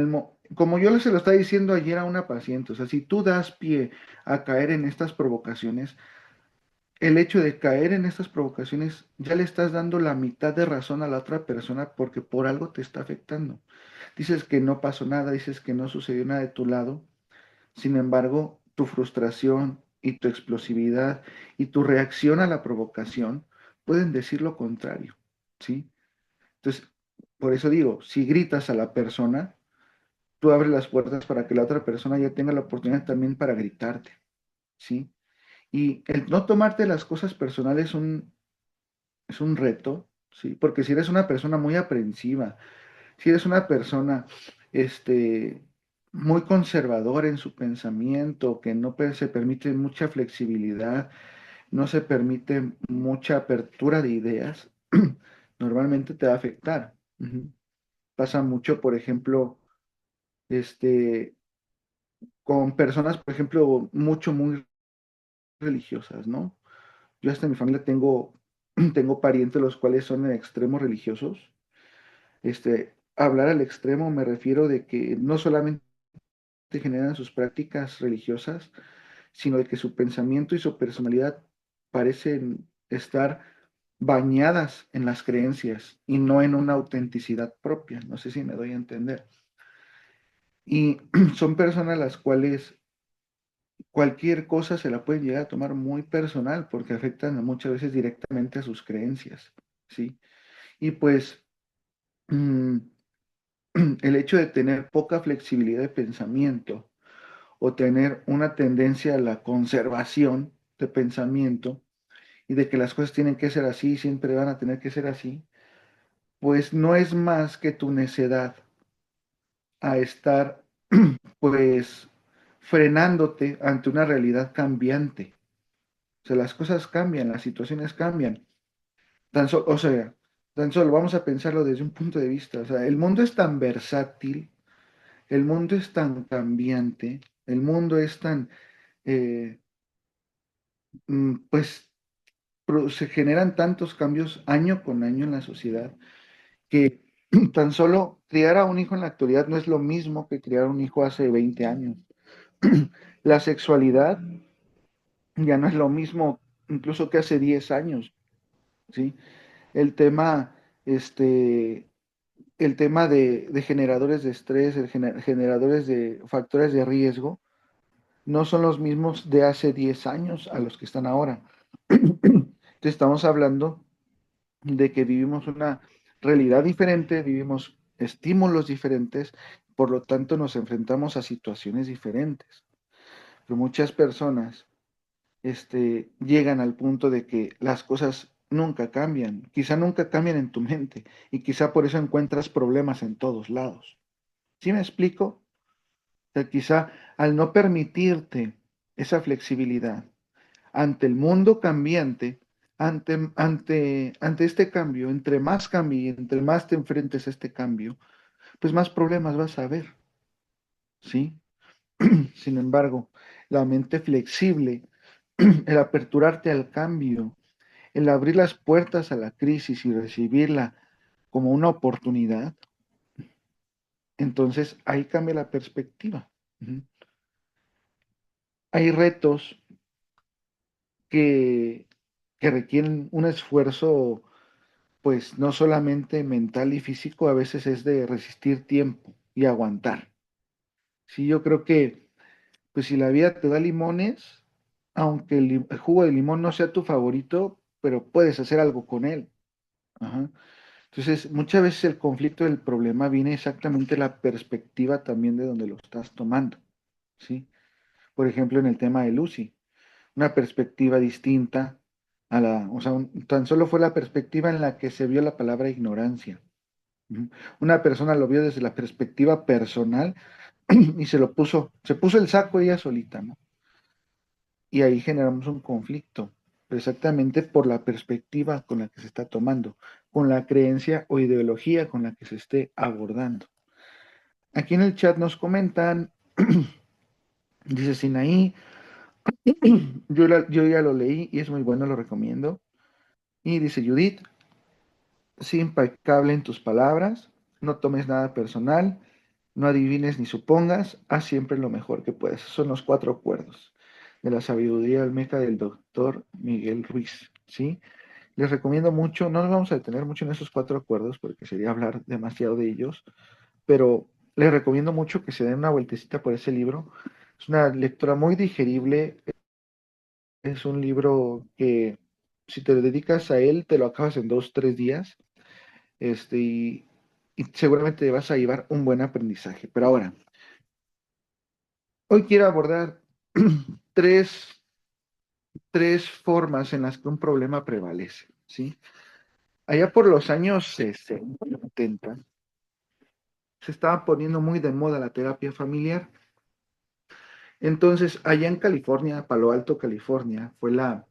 como yo se lo estaba diciendo ayer a una paciente, o sea, si tú das pie a caer en estas provocaciones, el hecho de caer en estas provocaciones ya le estás dando la mitad de razón a la otra persona porque por algo te está afectando. Dices que no pasó nada, dices que no sucedió nada de tu lado, sin embargo, tu frustración y tu explosividad y tu reacción a la provocación pueden decir lo contrario, ¿sí? Entonces, por eso digo, si gritas a la persona, tú abres las puertas para que la otra persona ya tenga la oportunidad también para gritarte, ¿sí? Y el no tomarte las cosas personales es un reto, ¿sí? Porque si eres una persona muy aprensiva, si eres una persona, este, muy conservadora en su pensamiento, que no se permite mucha flexibilidad, no se permite mucha apertura de ideas, normalmente te va a afectar. Ujú. Pasa mucho, por ejemplo, este, con personas, por ejemplo, muy religiosas, ¿no? Yo hasta en mi familia tengo parientes los cuales son en extremos religiosos. Hablar al extremo me refiero de que no solamente generan sus prácticas religiosas, sino de que su pensamiento y su personalidad parecen estar bañadas en las creencias y no en una autenticidad propia. No sé si me doy a entender. Y son personas las cuales cualquier cosa se la pueden llegar a tomar muy personal porque afectan muchas veces directamente a sus creencias, ¿sí? Y pues mm, el hecho de tener poca flexibilidad de pensamiento o tener una tendencia a la conservación de pensamiento y de que las cosas tienen que ser así, siempre van a tener que ser así, pues no es más que tu necedad a estar pues frenándote ante una realidad cambiante. O sea, las cosas cambian, las situaciones cambian. O sea, tan solo vamos a pensarlo desde un punto de vista. O sea, el mundo es tan versátil, el mundo es tan cambiante, el mundo es tan, eh, pues, se generan tantos cambios año con año en la sociedad que tan solo criar a un hijo en la actualidad no es lo mismo que criar a un hijo hace 20 años. La sexualidad ya no es lo mismo incluso que hace 10 años, ¿sí? El tema, este, el tema de generadores de estrés, generadores de factores de riesgo, no son los mismos de hace 10 años a los que están ahora. Entonces estamos hablando de que vivimos una realidad diferente, vivimos estímulos diferentes, por lo tanto nos enfrentamos a situaciones diferentes. Pero muchas personas llegan al punto de que las cosas nunca cambian, quizá nunca cambian en tu mente y quizá por eso encuentras problemas en todos lados. ¿Sí me explico? O sea, quizá al no permitirte esa flexibilidad ante el mundo cambiante, ante este cambio, entre más cambie, entre más te enfrentes a este cambio, pues más problemas vas a ver, ¿sí? Sin embargo, la mente flexible, el aperturarte al cambio, el abrir las puertas a la crisis y recibirla como una oportunidad, entonces ahí cambia la perspectiva. Ujú. Hay retos que, que requieren un esfuerzo, pues no solamente mental y físico, a veces es de resistir tiempo y aguantar. Sí, yo creo que, pues si la vida te da limones, aunque el jugo de limón no sea tu favorito, pero puedes hacer algo con él. Ajá. Entonces, muchas veces el conflicto del problema viene exactamente de la perspectiva también de donde lo estás tomando, ¿sí? Por ejemplo, en el tema de Lucy, una perspectiva distinta a o sea, tan solo fue la perspectiva en la que se vio la palabra ignorancia. Ujú. Una persona lo vio desde la perspectiva personal y se puso el saco ella solita, ¿no? Y ahí generamos un conflicto, exactamente por la perspectiva con la que se está tomando, con la creencia o ideología con la que se esté abordando. Aquí en el chat nos comentan, dice Sinaí, yo ya lo leí y es muy bueno, lo recomiendo. Y dice Judith, sí, impecable en tus palabras, no tomes nada personal, no adivines ni supongas, haz siempre lo mejor que puedas. Son los 4 acuerdos de la sabiduría almeja del doctor Miguel Ruiz, ¿sí? Les recomiendo mucho, no nos vamos a detener mucho en esos 4 acuerdos porque sería hablar demasiado de ellos, pero les recomiendo mucho que se den una vueltecita por ese libro. Es una lectura muy digerible, es un libro que si te dedicas a él, te lo acabas en 2, 3 días, este, y, y seguramente vas a llevar un buen aprendizaje. Pero ahora, hoy quiero abordar tres, tres formas en las que un problema prevalece, ¿sí? Allá por los años 60, 70, se estaba poniendo muy de moda la terapia familiar. Entonces, allá en California, Palo Alto, California, fue la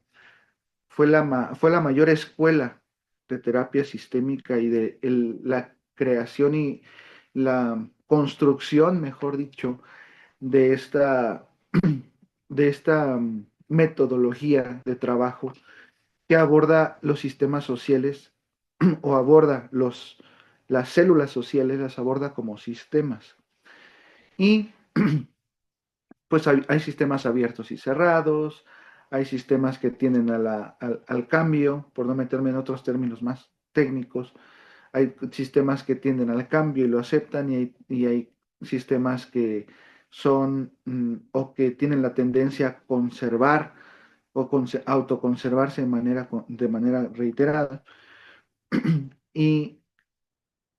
mayor escuela de terapia sistémica y de la creación y la construcción, mejor dicho, de esta metodología de trabajo que aborda los sistemas sociales o aborda las células sociales, las aborda como sistemas. Y pues hay sistemas abiertos y cerrados, hay sistemas que tienden al cambio, por no meterme en otros términos más técnicos, hay sistemas que tienden al cambio y lo aceptan y hay sistemas que son o que tienen la tendencia a conservar o autoconservarse de manera reiterada. Y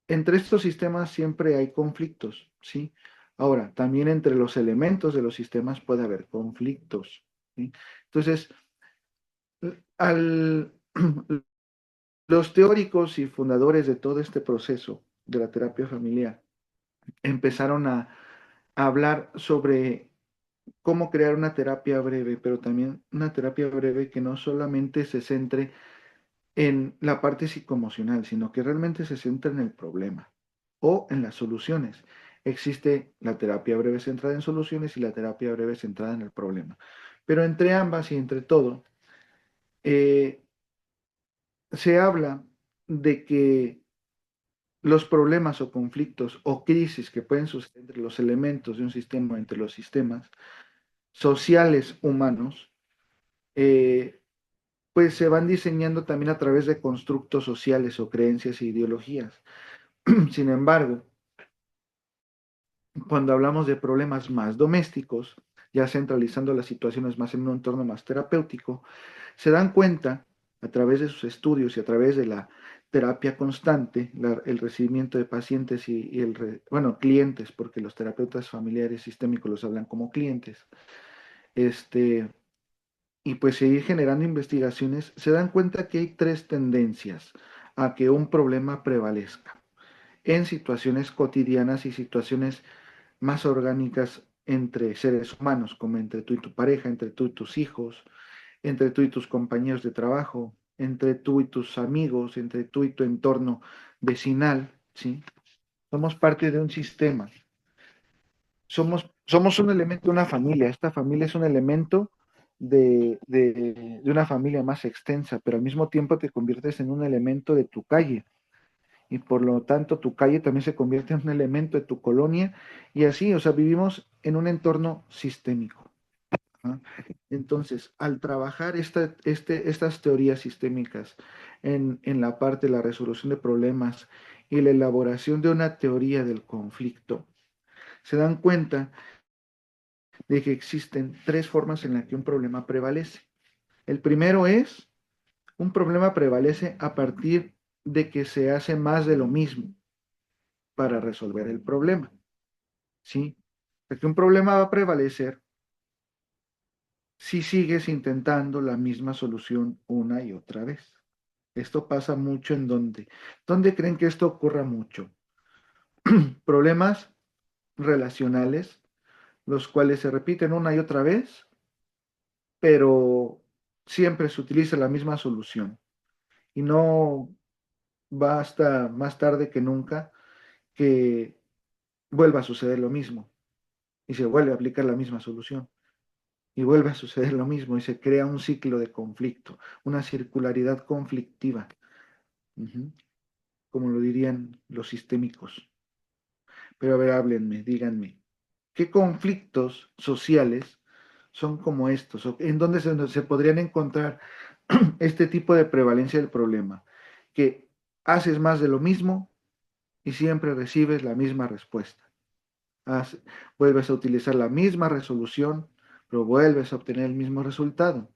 entre estos sistemas siempre hay conflictos, ¿sí? Ahora, también entre los elementos de los sistemas puede haber conflictos, ¿sí? Entonces, al, los teóricos y fundadores de todo este proceso de la terapia familiar empezaron a hablar sobre cómo crear una terapia breve, pero también una terapia breve que no solamente se centre en la parte psicoemocional, sino que realmente se centre en el problema o en las soluciones. Existe la terapia breve centrada en soluciones y la terapia breve centrada en el problema. Pero entre ambas y entre todo, eh, se habla de que los problemas o conflictos o crisis que pueden suceder entre los elementos de un sistema, entre los sistemas sociales humanos, eh, pues se van diseñando también a través de constructos sociales o creencias e ideologías. Sin embargo, cuando hablamos de problemas más domésticos, ya centralizando las situaciones más en un entorno más terapéutico, se dan cuenta a través de sus estudios y a través de la terapia constante, el recibimiento de pacientes bueno, clientes, porque los terapeutas familiares sistémicos los hablan como clientes, este, y pues seguir generando investigaciones, se dan cuenta que hay tres tendencias a que un problema prevalezca en situaciones cotidianas y situaciones más orgánicas entre seres humanos, como entre tú y tu pareja, entre tú y tus hijos, entre tú y tus compañeros de trabajo, entre tú y tus amigos, entre tú y tu entorno vecinal, ¿sí? Somos parte de un sistema. Somos un elemento de una familia. Esta familia es un elemento de una familia más extensa, pero al mismo tiempo te conviertes en un elemento de tu calle. Y por lo tanto tu calle también se convierte en un elemento de tu colonia. Y así, o sea, vivimos en un entorno sistémico. ¿No? Entonces, al trabajar estas teorías sistémicas en la parte de la resolución de problemas y la elaboración de una teoría del conflicto, se dan cuenta de que existen tres formas en las que un problema prevalece. El primero es, un problema prevalece a partir de que se hace más de lo mismo para resolver el problema. ¿Sí? Porque un problema va a prevalecer si sigues intentando la misma solución una y otra vez. Esto pasa mucho en donde. ¿Dónde creen que esto ocurra mucho? Problemas relacionales, los cuales se repiten una y otra vez, pero siempre se utiliza la misma solución. Y no va hasta más tarde que nunca que vuelva a suceder lo mismo y se vuelve a aplicar la misma solución. Y vuelve a suceder lo mismo y se crea un ciclo de conflicto, una circularidad conflictiva, como lo dirían los sistémicos. Pero a ver, háblenme, díganme, ¿qué conflictos sociales son como estos? ¿O en dónde se podrían encontrar este tipo de prevalencia del problema? Que haces más de lo mismo y siempre recibes la misma respuesta. Hace- Vuelves a utilizar la misma resolución, pero vuelves a obtener el mismo resultado.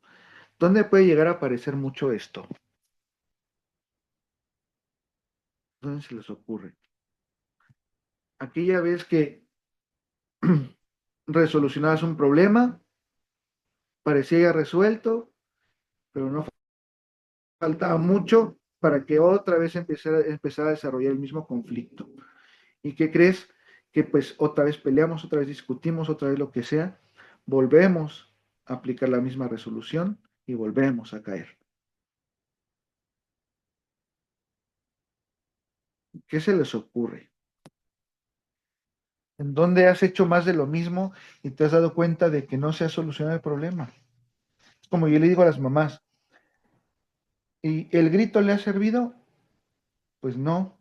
¿Dónde puede llegar a aparecer mucho esto? ¿Dónde se les ocurre? Aquella vez que resolucionabas un problema, parecía ya resuelto, pero no faltaba mucho para que otra vez empezara a desarrollar el mismo conflicto. ¿Y qué crees? Que pues otra vez peleamos, otra vez discutimos, otra vez lo que sea, volvemos a aplicar la misma resolución y volvemos a caer. ¿Qué se les ocurre? ¿En dónde has hecho más de lo mismo y te has dado cuenta de que no se ha solucionado el problema? Es como yo le digo a las mamás, ¿y el grito le ha servido? Pues no.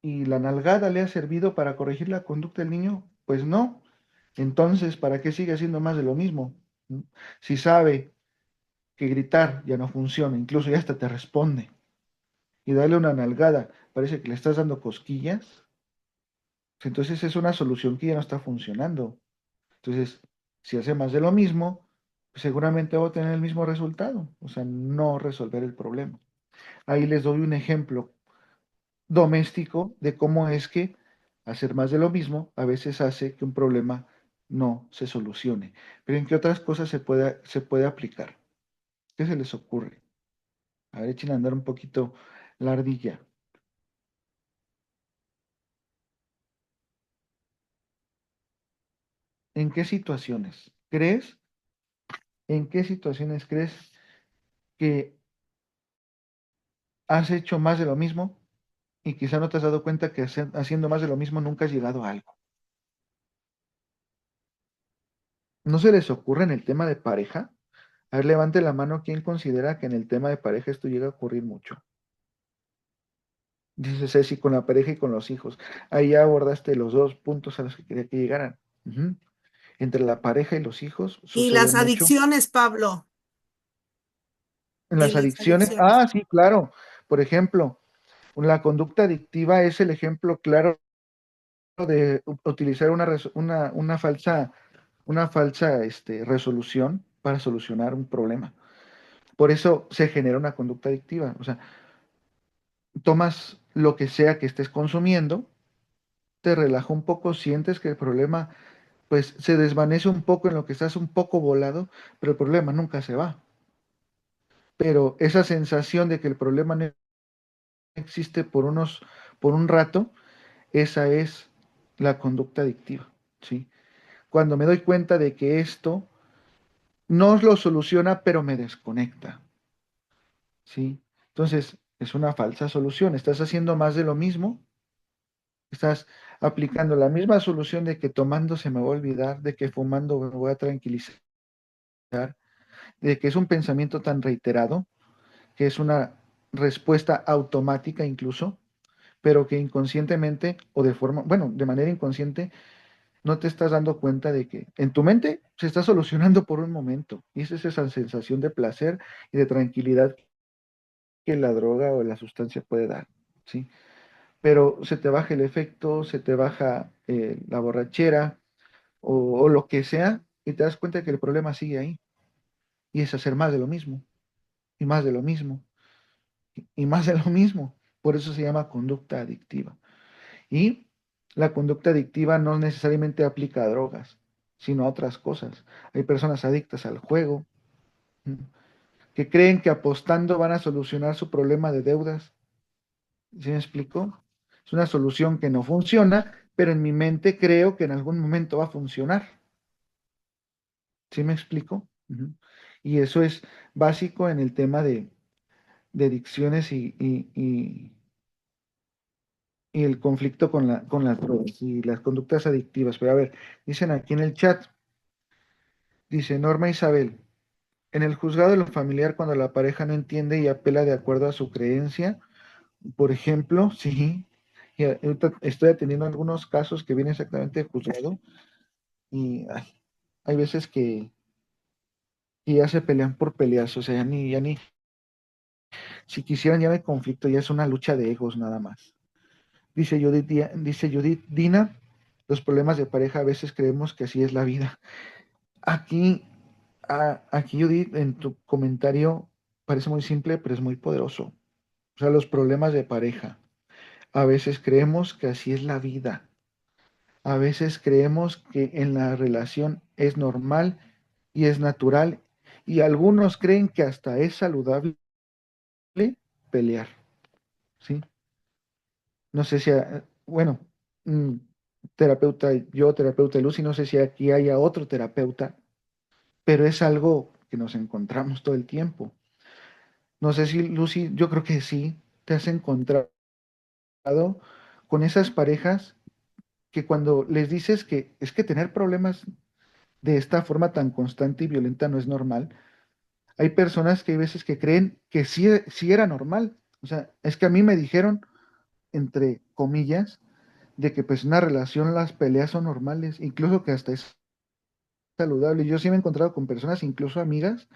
¿Y la nalgada le ha servido para corregir la conducta del niño? Pues no. Entonces, ¿para qué sigue haciendo más de lo mismo? ¿Mm? Si sabe que gritar ya no funciona, incluso ya hasta te responde. Y darle una nalgada, parece que le estás dando cosquillas. Entonces es una solución que ya no está funcionando. Entonces, si hace más de lo mismo, pues seguramente va a tener el mismo resultado, o sea, no resolver el problema. Ahí les doy un ejemplo doméstico de cómo es que hacer más de lo mismo a veces hace que un problema no se solucione. Pero ¿en qué otras cosas se puede aplicar? ¿Qué se les ocurre? A ver, echen a andar un poquito la ardilla. ¿En qué situaciones crees? ¿En qué situaciones crees que has hecho más de lo mismo y quizá no te has dado cuenta que haciendo más de lo mismo nunca has llegado a algo? ¿No se les ocurre en el tema de pareja? A ver, levante la mano quien considera que en el tema de pareja esto llega a ocurrir mucho. Dice Ceci, con la pareja y con los hijos. Ahí ya abordaste los dos puntos a los que quería que llegaran. Ujú. Entre la pareja y los hijos Y sucede las mucho. adicciones, Pablo, En y las las adicciones, adicciones. sí, claro. Por ejemplo, la conducta adictiva es el ejemplo claro de utilizar una falsa resolución para solucionar un problema. Por eso se genera una conducta adictiva. O sea, tomas lo que sea que estés consumiendo, te relaja un poco, sientes que el problema pues se desvanece un poco en lo que estás un poco volado, pero el problema nunca se va. Pero esa sensación de que el problema no existe por un rato, esa es la conducta adictiva, ¿sí? Cuando me doy cuenta de que esto no lo soluciona, pero me desconecta, ¿sí? Entonces, es una falsa solución. Estás haciendo más de lo mismo, estás aplicando la misma solución de que tomando se me va a olvidar, de que fumando me voy a tranquilizar, de que es un pensamiento tan reiterado, que es una respuesta automática incluso, pero que inconscientemente o de forma, bueno, de manera inconsciente, no te estás dando cuenta de que en tu mente se está solucionando por un momento. Y es esa sensación de placer y de tranquilidad que la droga o la sustancia puede dar, ¿sí? Pero se te baja el efecto, se te baja la borrachera o lo que sea y te das cuenta que el problema sigue ahí. Y es hacer más de lo mismo, y más de lo mismo, y más de lo mismo. Por eso se llama conducta adictiva. Y la conducta adictiva no necesariamente aplica a drogas, sino a otras cosas. Hay personas adictas al juego, que creen que apostando van a solucionar su problema de deudas. ¿Sí me explico? Es una solución que no funciona, pero en mi mente creo que en algún momento va a funcionar. ¿Sí me explico? Ujú. Y eso es básico en el tema de adicciones y el conflicto con las drogas y las conductas adictivas. Pero a ver, dicen aquí en el chat, dice Norma Isabel, en el juzgado de lo familiar cuando la pareja no entiende y apela de acuerdo a su creencia, por ejemplo, sí, y ahorita estoy atendiendo algunos casos que vienen exactamente de juzgado y hay veces que ya se pelean por peleas, o sea, ya ni, si quisieran ya no hay conflicto, ya es una lucha de egos nada más. Dice Judith Dina, los problemas de pareja a veces creemos que así es la vida. Aquí, aquí Judith, en tu comentario parece muy simple, pero es muy poderoso. O sea, los problemas de pareja. A veces creemos que así es la vida. A veces creemos que en la relación es normal y es natural. Y algunos creen que hasta es saludable pelear, ¿sí? No sé si, bueno, mm, terapeuta, yo, terapeuta Lucy, no sé si aquí haya otro terapeuta, pero es algo que nos encontramos todo el tiempo. No sé si, Lucy, yo creo que sí, te has encontrado con esas parejas que cuando les dices que es que tener problemas de esta forma tan constante y violenta no es normal, hay personas que hay veces que creen que sí, sí era normal. O sea, es que a mí me dijeron, entre comillas, de que pues en una relación las peleas son normales, incluso que hasta es saludable. Yo sí me he encontrado con personas, incluso amigas,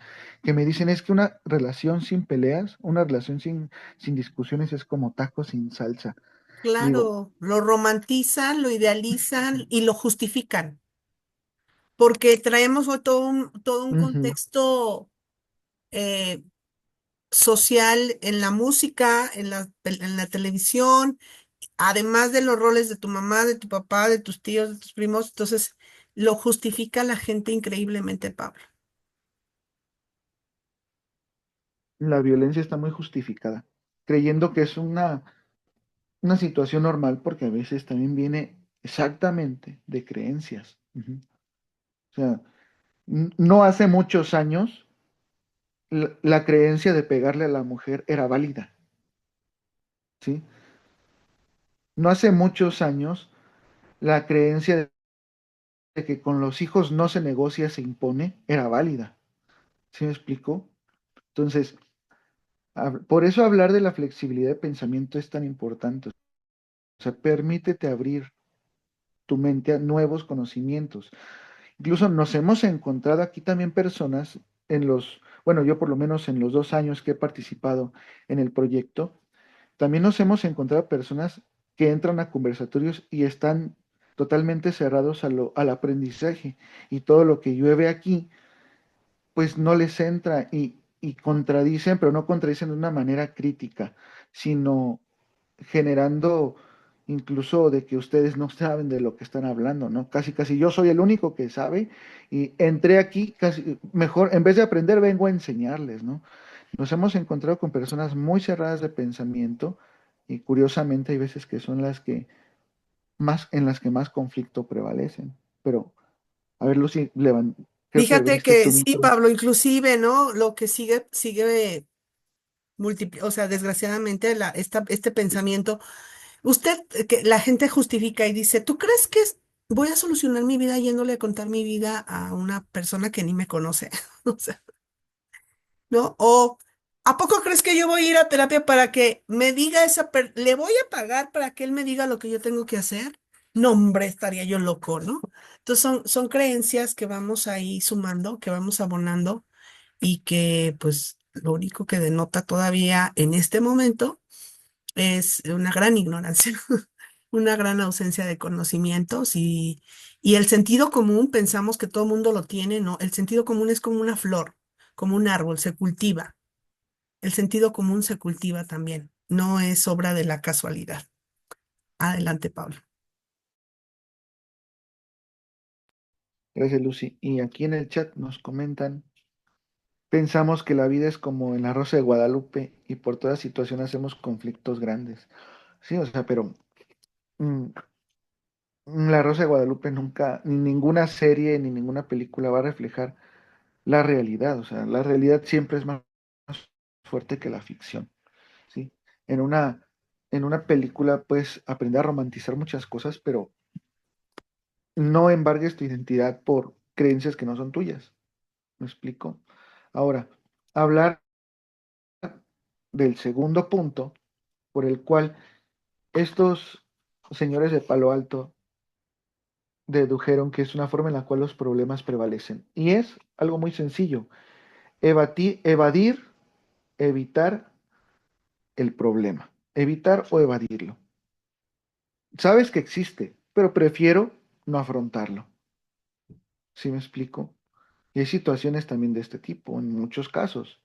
que me dicen es que una relación sin peleas, una relación sin discusiones es como tacos sin salsa. Digo, Claro, lo romantizan, lo idealizan y lo justifican, porque traemos hoy todo un ujú, contexto eh, social en la música, en la televisión, además de los roles de tu mamá, de tu papá, de tus tíos, de tus primos, entonces lo justifica la gente increíblemente, Pablo. la violencia está muy justificada, creyendo que es una situación normal porque a veces también viene exactamente de creencias. Ujú. O sea, no hace muchos años la creencia de pegarle a la mujer era válida, ¿sí? No hace muchos años la creencia de que con los hijos no se negocia, se impone, era válida. ¿Sí me explico? Entonces, por eso hablar de la flexibilidad de pensamiento es tan importante. O sea, permítete abrir tu mente a nuevos conocimientos. Incluso nos hemos encontrado aquí también personas bueno, yo por lo menos en los 2 años que he participado en el proyecto, también nos hemos encontrado personas que entran a conversatorios y están totalmente cerrados al aprendizaje y todo lo que llueve aquí, pues no les entra y contradicen, pero no contradicen de una manera crítica, sino generando incluso de que ustedes no saben de lo que están hablando, ¿no? Casi, casi yo soy el único que sabe y entré aquí casi, mejor, en vez de aprender, vengo a enseñarles, ¿no? Nos hemos encontrado con personas muy cerradas de pensamiento y curiosamente hay veces que son en las que más conflicto prevalecen. Pero, a ver, Lucy, creo que Fíjate abriste que tu sí, micro. Pablo, inclusive, ¿no? Lo que sigue o sea, desgraciadamente, este pensamiento, que la gente justifica y dice, ¿tú crees que voy a solucionar mi vida yéndole a contar mi vida a una persona que ni me conoce? O sea, ¿no? O, ¿a poco crees que yo voy a ir a terapia para que me diga le voy a pagar para que él me diga lo que yo tengo que hacer? No, hombre, estaría yo loco, ¿no? Entonces son creencias que vamos ahí sumando, que vamos abonando y que pues lo único que denota todavía en este momento es una gran ignorancia, una gran ausencia de conocimientos y el sentido común, pensamos que todo el mundo lo tiene, ¿no? El sentido común es como una flor, como un árbol, se cultiva. El sentido común se cultiva también, no es obra de la casualidad. Adelante, Pablo. Gracias, Lucy. Y aquí en el chat nos comentan, pensamos que la vida es como en la Rosa de Guadalupe y por toda situación hacemos conflictos grandes. Sí, o sea, pero mm, la Rosa de Guadalupe nunca, ni ninguna serie, ni ninguna película va a reflejar la realidad. O sea, la realidad siempre es más fuerte que la ficción. ¿Sí? En una película puedes aprender a romantizar muchas cosas, pero no embargues tu identidad por creencias que no son tuyas. ¿Me explico? Ahora, hablar del segundo punto por el cual estos señores de Palo Alto dedujeron que es una forma en la cual los problemas prevalecen. Y es algo muy sencillo, evadir, evitar el problema, evitar o evadirlo. Sabes que existe, pero prefiero no afrontarlo. ¿Sí me explico? Y hay situaciones también de este tipo, en muchos casos.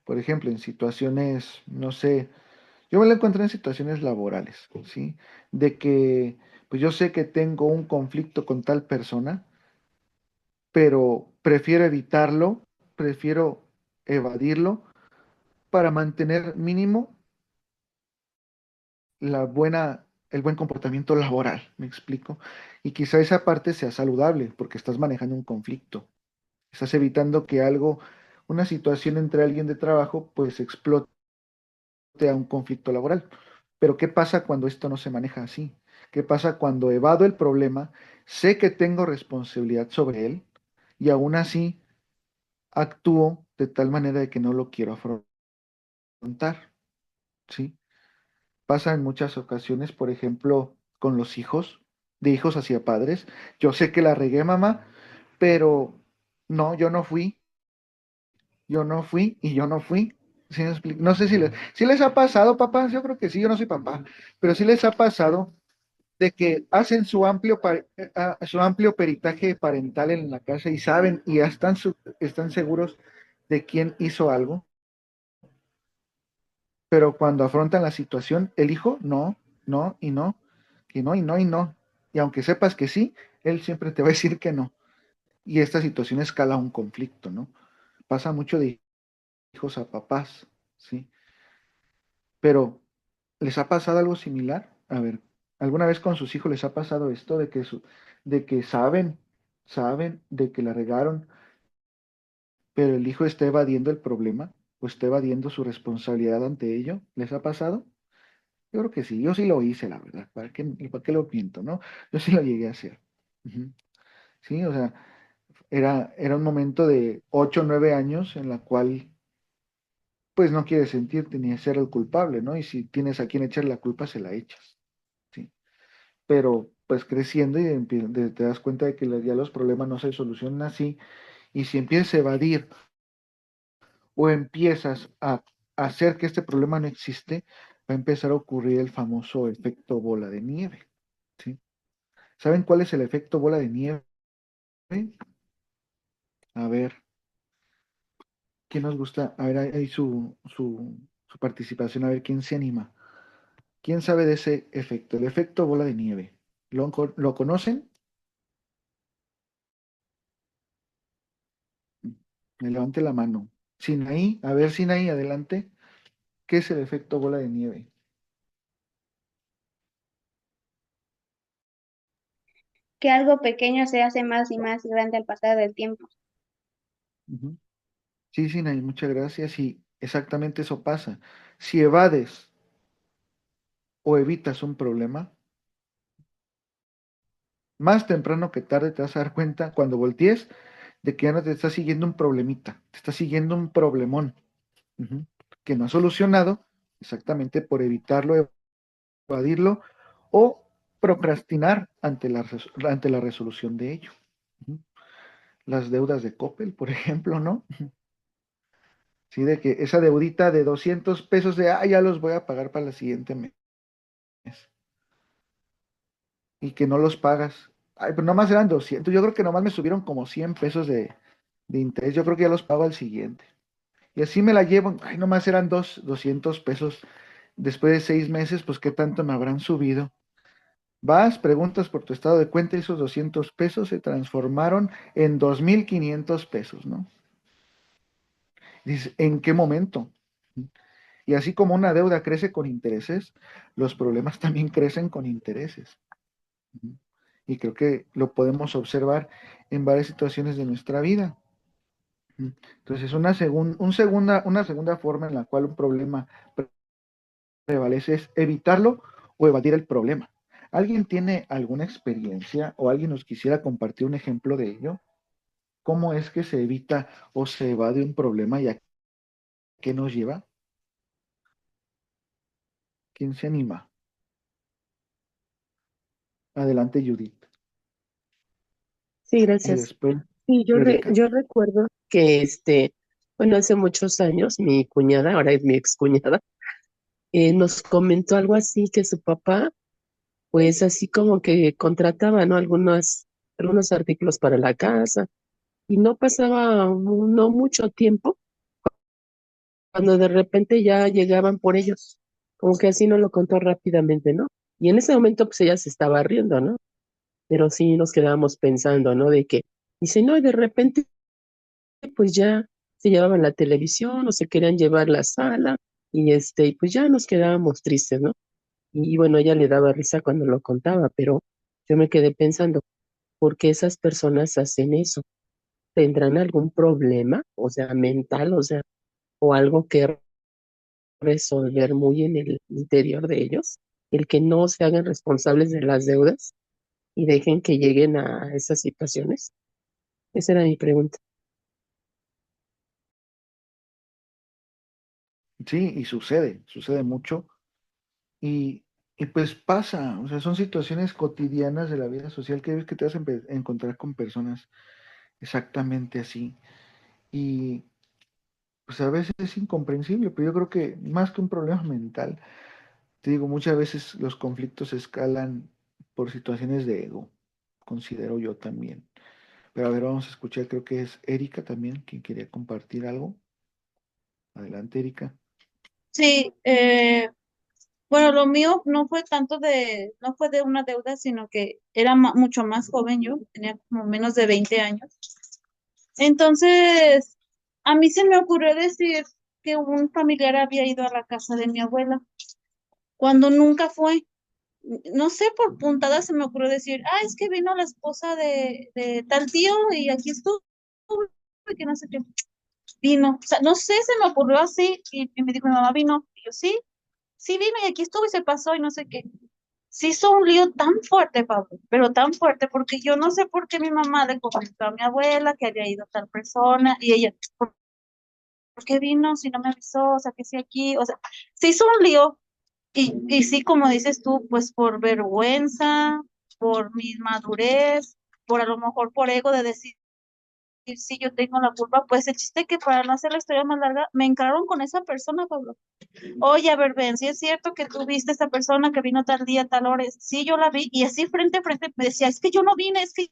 Por ejemplo, en situaciones, no sé, yo me lo encontré en situaciones laborales, ¿sí? De que, pues yo sé que tengo un conflicto con tal persona, pero prefiero evitarlo, prefiero evadirlo para mantener mínimo el buen comportamiento laboral, ¿me explico? Y quizá esa parte sea saludable porque estás manejando un conflicto, estás evitando que una situación entre alguien de trabajo, pues explote a un conflicto laboral. Pero ¿qué pasa cuando esto no se maneja así? ¿Qué pasa cuando evado el problema, sé que tengo responsabilidad sobre él y aún así actúo de tal manera de que no lo quiero afrontar? ¿Sí? Pasa en muchas ocasiones, por ejemplo, con los hijos, de hijos hacia padres. Yo sé que la regué, mamá, pero no, yo no fui y yo no fui. ¿Sí me explico? No sé si les ha pasado, papá, yo creo que sí, yo no soy papá, pero sí les ha pasado de que hacen su amplio peritaje parental en la casa y saben y ya están seguros de quién hizo algo, pero cuando afrontan la situación, el hijo no, no y no, y no y no y no. Y aunque sepas que sí, él siempre te va a decir que no. Y esta situación escala un conflicto, ¿no? Pasa mucho de hijos a papás, ¿sí? Pero, ¿les ha pasado algo similar? A ver, ¿alguna vez con sus hijos les ha pasado esto de que saben de que la regaron, pero el hijo está evadiendo el problema o está evadiendo su responsabilidad ante ello? ¿Les ha pasado? Yo creo que sí, yo sí lo hice, la verdad. Para qué lo miento, no? Yo sí lo llegué a hacer. Ujú. Sí, o sea, era un momento de 8 o 9 años en la cual pues no quieres sentirte ni ser el culpable, ¿no? Y si tienes a quien echar la culpa, se la echas, ¿sí? Pero pues creciendo y te das cuenta de que ya los problemas no se solucionan así, y si empiezas a evadir o empiezas a hacer que este problema no existe, va a empezar a ocurrir el famoso efecto bola de nieve, ¿sí? ¿Saben cuál es el efecto bola de nieve? A ver, ¿quién nos gusta? A ver, ahí su participación, a ver quién se anima. ¿Quién sabe de ese efecto? El efecto bola de nieve. ¿Lo conocen? Me levante la mano. Sinaí, a ver, Sinaí, adelante. ¿Qué es el efecto bola de nieve? Que algo pequeño se hace más y más grande al pasar del tiempo. Ujú. Sí, Sinaí, muchas gracias. Y exactamente eso pasa. Si evades o evitas un problema, más temprano que tarde te vas a dar cuenta cuando voltees de que ya no te está siguiendo un problemita, te está siguiendo un problemón, ujú, que no has solucionado exactamente por evitarlo, evadirlo o procrastinar ante la resolución de ello. Ujú. Las deudas de Coppel, por ejemplo, ¿no? Sí, de que esa deudita de 200 pesos ya los voy a pagar para el siguiente mes y que no los pagas. Ay, pero nomás eran 200. Yo creo que nomás me subieron como 100 pesos de interés. Yo creo que ya los pago al siguiente. Y así me la llevo. Ay, nomás eran 200 pesos. Después de 6 meses, pues qué tanto me habrán subido. Vas, preguntas por tu estado de cuenta y esos 200 pesos se transformaron en 2,500 pesos, ¿no? Dices, ¿en qué momento? Y así como una deuda crece con intereses, los problemas también crecen con intereses. Y creo que lo podemos observar en varias situaciones de nuestra vida. Entonces, una segunda forma en la cual un problema prevalece es evitarlo o evadir el problema. ¿Alguien tiene alguna experiencia o alguien nos quisiera compartir un ejemplo de ello? ¿Cómo es que se evita o se evade un problema y a qué nos lleva? ¿Quién se anima? Adelante, Judith. Sí, Y gracias. después, Sí, Erika. yo recuerdo que bueno, hace muchos años mi cuñada, ahora es mi excuñada, nos comentó algo así que su papá, pues así como que contrataba, ¿no? Algunos artículos para la casa y no pasaba no mucho tiempo cuando de repente ya llegaban por ellos. Como que así nos lo contó rápidamente, ¿no? Y en ese momento pues ella se estaba riendo, ¿no? Pero sí nos quedábamos pensando, ¿no? De que, dice, no, y de repente pues ya se llevaban la televisión o se querían llevar la sala y pues ya nos quedábamos tristes, ¿no? Y bueno, ella le daba risa cuando lo contaba, pero yo me quedé pensando, ¿por qué esas personas hacen eso? ¿Tendrán algún problema, o sea, mental, o sea, o algo que resolver muy en el interior de ellos? El que no se hagan responsables de las deudas y dejen que lleguen a esas situaciones. Esa era mi pregunta. Sí, y sucede mucho. Y pues pasa, o sea, son situaciones cotidianas de la vida social que ves que te vas a encontrar con personas exactamente así. Y pues a veces es incomprensible, pero yo creo que más que un problema mental, te digo, muchas veces los conflictos escalan por situaciones de ego, considero yo también. Pero a ver, vamos a escuchar, creo que es Erika también, quien quería compartir algo. Adelante, Erika. Sí, bueno, lo mío no fue tanto no fue de una deuda, sino que era mucho más joven yo, tenía como menos de 20 años. Entonces, a mí se me ocurrió decir que un familiar había ido a la casa de mi abuela, cuando nunca fue. No sé, por puntada se me ocurrió decir, es que vino la esposa de tal tío y aquí estuvo, y que no sé qué, vino. O sea, no sé, se me ocurrió así y me dijo, mi mamá vino. Y yo, sí, sí vino y aquí estuvo y se pasó y no sé qué. Se hizo un lío tan fuerte, Pablo, pero tan fuerte, porque yo no sé por qué mi mamá le comentó a mi abuela que había ido tal persona y ella, ¿por qué vino si no me avisó? O sea, que sí aquí, o sea, se hizo un lío y sí, como dices tú, pues por vergüenza, por mi madurez, por a lo mejor por ego de decir, sí, yo tengo la culpa, pues el chiste que para no hacer la historia más larga, me encararon con esa persona, Pablo. Oye, a ver, ven, si es cierto que tú viste a esa persona que vino tal día, tal hora, sí, yo la vi, y así frente a frente me decía, es que yo no vine, es que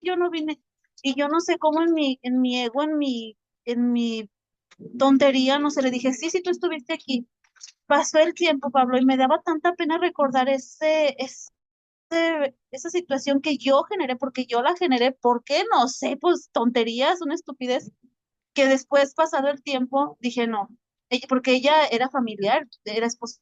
yo no vine. Y yo no sé cómo en mi ego, en mi tontería, no sé, le dije, sí, sí, tú estuviste aquí. Pasó el tiempo, Pablo, y me daba tanta pena recordar esa situación que yo generé, porque yo la generé, ¿por qué? No sé, pues tonterías, una estupidez, que después, pasado el tiempo, dije, no, porque ella era familiar, era esposa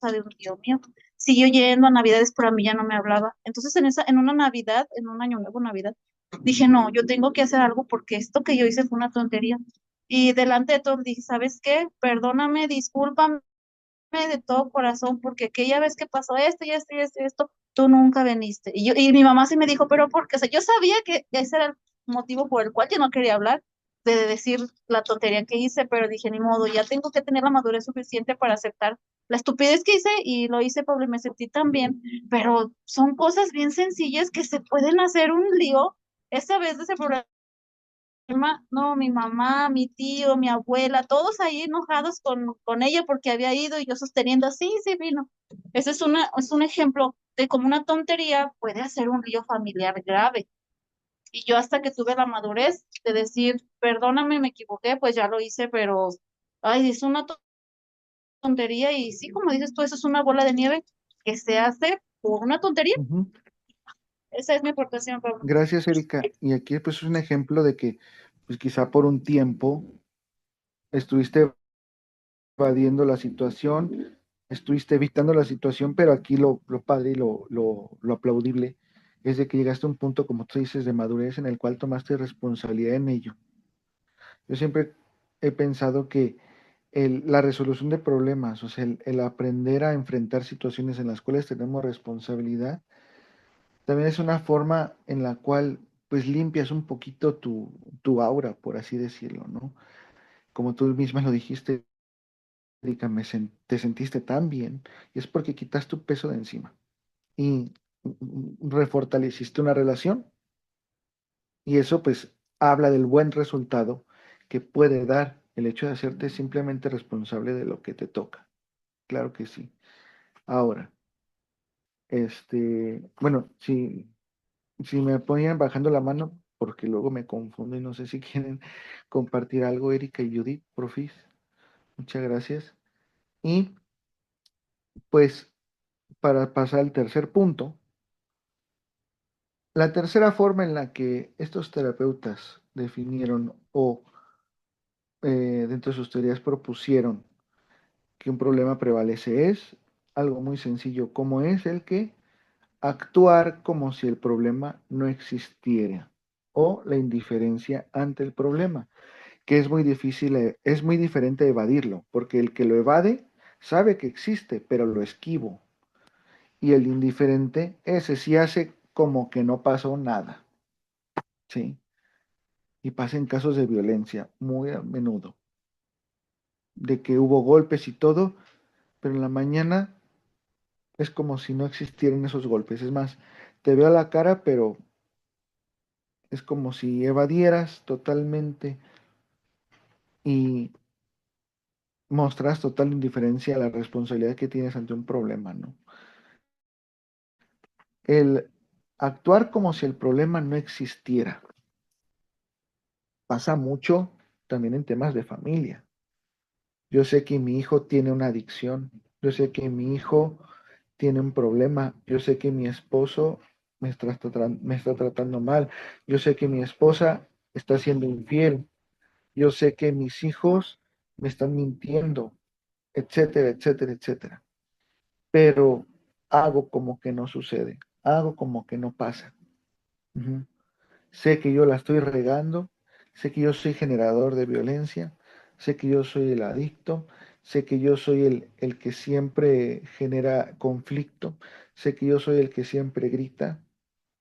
de un tío mío, siguió yendo a Navidades, pero a mí ya no me hablaba. Entonces, en una Navidad, en un año nuevo, Navidad, dije, no, yo tengo que hacer algo porque esto que yo hice fue una tontería. Y delante de todos dije, ¿sabes qué? Perdóname, discúlpame de todo corazón, porque aquella vez que pasó esto y esto y esto y esto, tú nunca viniste. Y mi mamá sí me dijo, pero porque, o sea, yo sabía que ese era el motivo por el cual yo no quería hablar, de decir la tontería que hice, pero dije, ni modo, ya tengo que tener la madurez suficiente para aceptar la estupidez que hice y lo hice, Pablo, y me sentí tan bien, pero son cosas bien sencillas que se pueden hacer un lío. Esa vez de ese problema no, mi mamá, mi tío, mi abuela, todos ahí enojados con ella porque había ido y yo sosteniendo, sí, sí vino. Ese es un ejemplo de cómo una tontería puede hacer un lío familiar grave. Y yo hasta que tuve la madurez de decir, perdóname, me equivoqué, pues ya lo hice, pero, ay, es una tontería y sí, como dices tú, eso es una bola de nieve que se hace por una tontería. Ujú. Esa es mi aportación, Pablo. Gracias, Erika. Y aquí pues es un ejemplo de que pues quizá por un tiempo estuviste evadiendo la situación, estuviste evitando la situación, pero aquí lo padre y lo aplaudible es de que llegaste a un punto, como tú dices, de madurez en el cual tomaste responsabilidad en ello. Yo siempre he pensado que la resolución de problemas, o sea, el aprender a enfrentar situaciones en las cuales tenemos responsabilidad, también es una forma en la cual pues limpias un poquito tu aura, por así decirlo, ¿no? Como tú misma lo dijiste, Erika, te sentiste tan bien y es porque quitas tu peso de encima y refortaleciste una relación y eso pues habla del buen resultado que puede dar el hecho de hacerte simplemente responsable de lo que te toca. Claro que sí. Ahora, bueno, si me ponían bajando la mano, porque luego me confundo y no sé si quieren compartir algo, Erika y Judith, profis. Muchas gracias. Y pues para pasar al tercer punto, la tercera forma en la que estos terapeutas definieron o dentro de sus teorías propusieron que un problema prevalece es algo muy sencillo, como es el que actuar como si el problema no existiera o la indiferencia ante el problema, que es muy difícil, es muy diferente evadirlo, porque el que lo evade sabe que existe, pero lo esquivo. Y el indiferente, ese sí hace como que no pasó nada, ¿sí? Y pasa en casos de violencia muy a menudo, de que hubo golpes y todo, pero en la mañana es como si no existieran esos golpes. Es más, te veo a la cara, pero es como si evadieras totalmente y mostras total indiferencia a la responsabilidad que tienes ante un problema, ¿no? El actuar como si el problema no existiera pasa mucho también en temas de familia. Yo sé que mi hijo tiene una adicción, yo sé que mi hijo tiene un problema, yo sé que mi esposo me está tratando mal, yo sé que mi esposa está siendo infiel, yo sé que mis hijos me están mintiendo, etcétera, etcétera, etcétera. Pero hago como que no sucede, hago como que no pasa. Ujú. Sé que yo la estoy regando, sé que yo soy generador de violencia, sé que yo soy el adicto, sé que yo soy el que siempre genera conflicto, sé que yo soy el que siempre grita,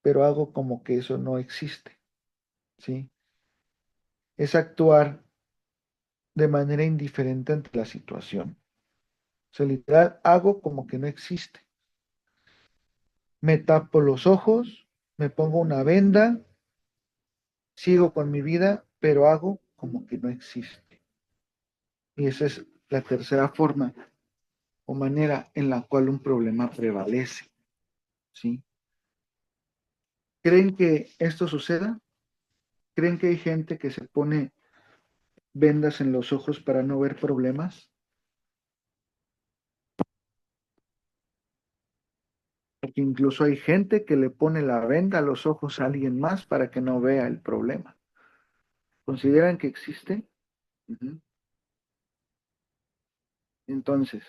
pero hago como que eso no existe, ¿sí? Es actuar de manera indiferente ante la situación. O sea, literal, hago como que no existe. Me tapo los ojos, me pongo una venda, sigo con mi vida, pero hago como que no existe. Y esa es la tercera forma o manera en la cual un problema prevalece, ¿sí? ¿Creen que esto suceda? ¿Creen que hay gente que se pone vendas en los ojos para no ver problemas? Porque incluso hay gente que le pone la venda a los ojos a alguien más para que no vea el problema. ¿Consideran que existe? Ujú. Entonces,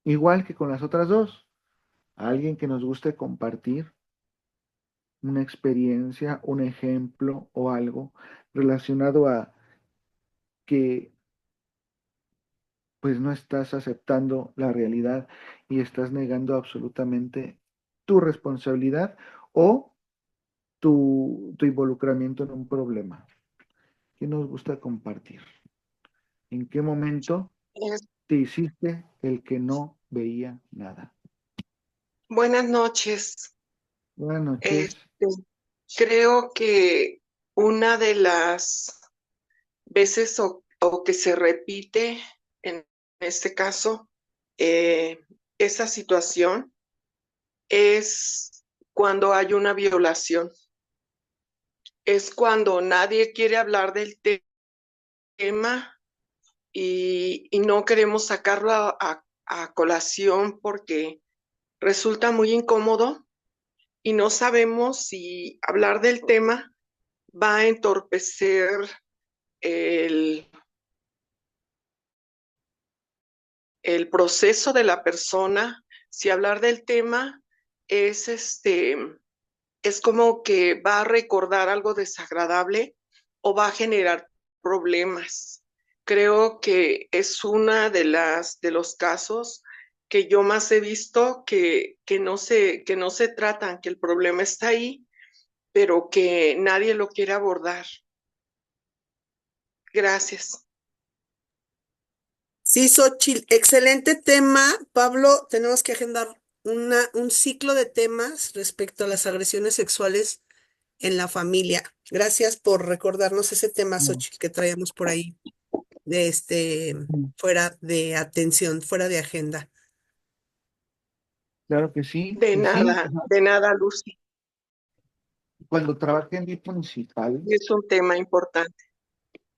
igual que con las otras dos, a alguien que nos guste compartir una experiencia, un ejemplo o algo relacionado a que pues no estás aceptando la realidad y estás negando absolutamente tu responsabilidad o tu involucramiento en un problema. ¿Qué nos gusta compartir? ¿En qué momento Es- te hiciste el que no veía nada? Buenas noches. Buenas noches. Este, creo que una de las veces o que se repite en este caso, esa situación es cuando hay una violación. Es cuando nadie quiere hablar del tema y no queremos sacarlo a colación porque resulta muy incómodo y no sabemos si hablar del tema va a entorpecer el, el proceso de la persona. Si hablar del tema es es como que va a recordar algo desagradable o va a generar problemas. Creo que es una de de los casos que yo más he visto que no se tratan, que el problema está ahí, pero que nadie lo quiere abordar. Gracias. Sí, Xochitl, excelente tema. Pablo, tenemos que agendar un ciclo de temas respecto a las agresiones sexuales en la familia. Gracias por recordarnos ese tema, No, Xochitl, que traíamos por ahí de no, fuera de atención, fuera de agenda. claro que sí. Y sí, ajá, De nada, Lucy. cuando trabajé en DIF municipal, Es un tema importante.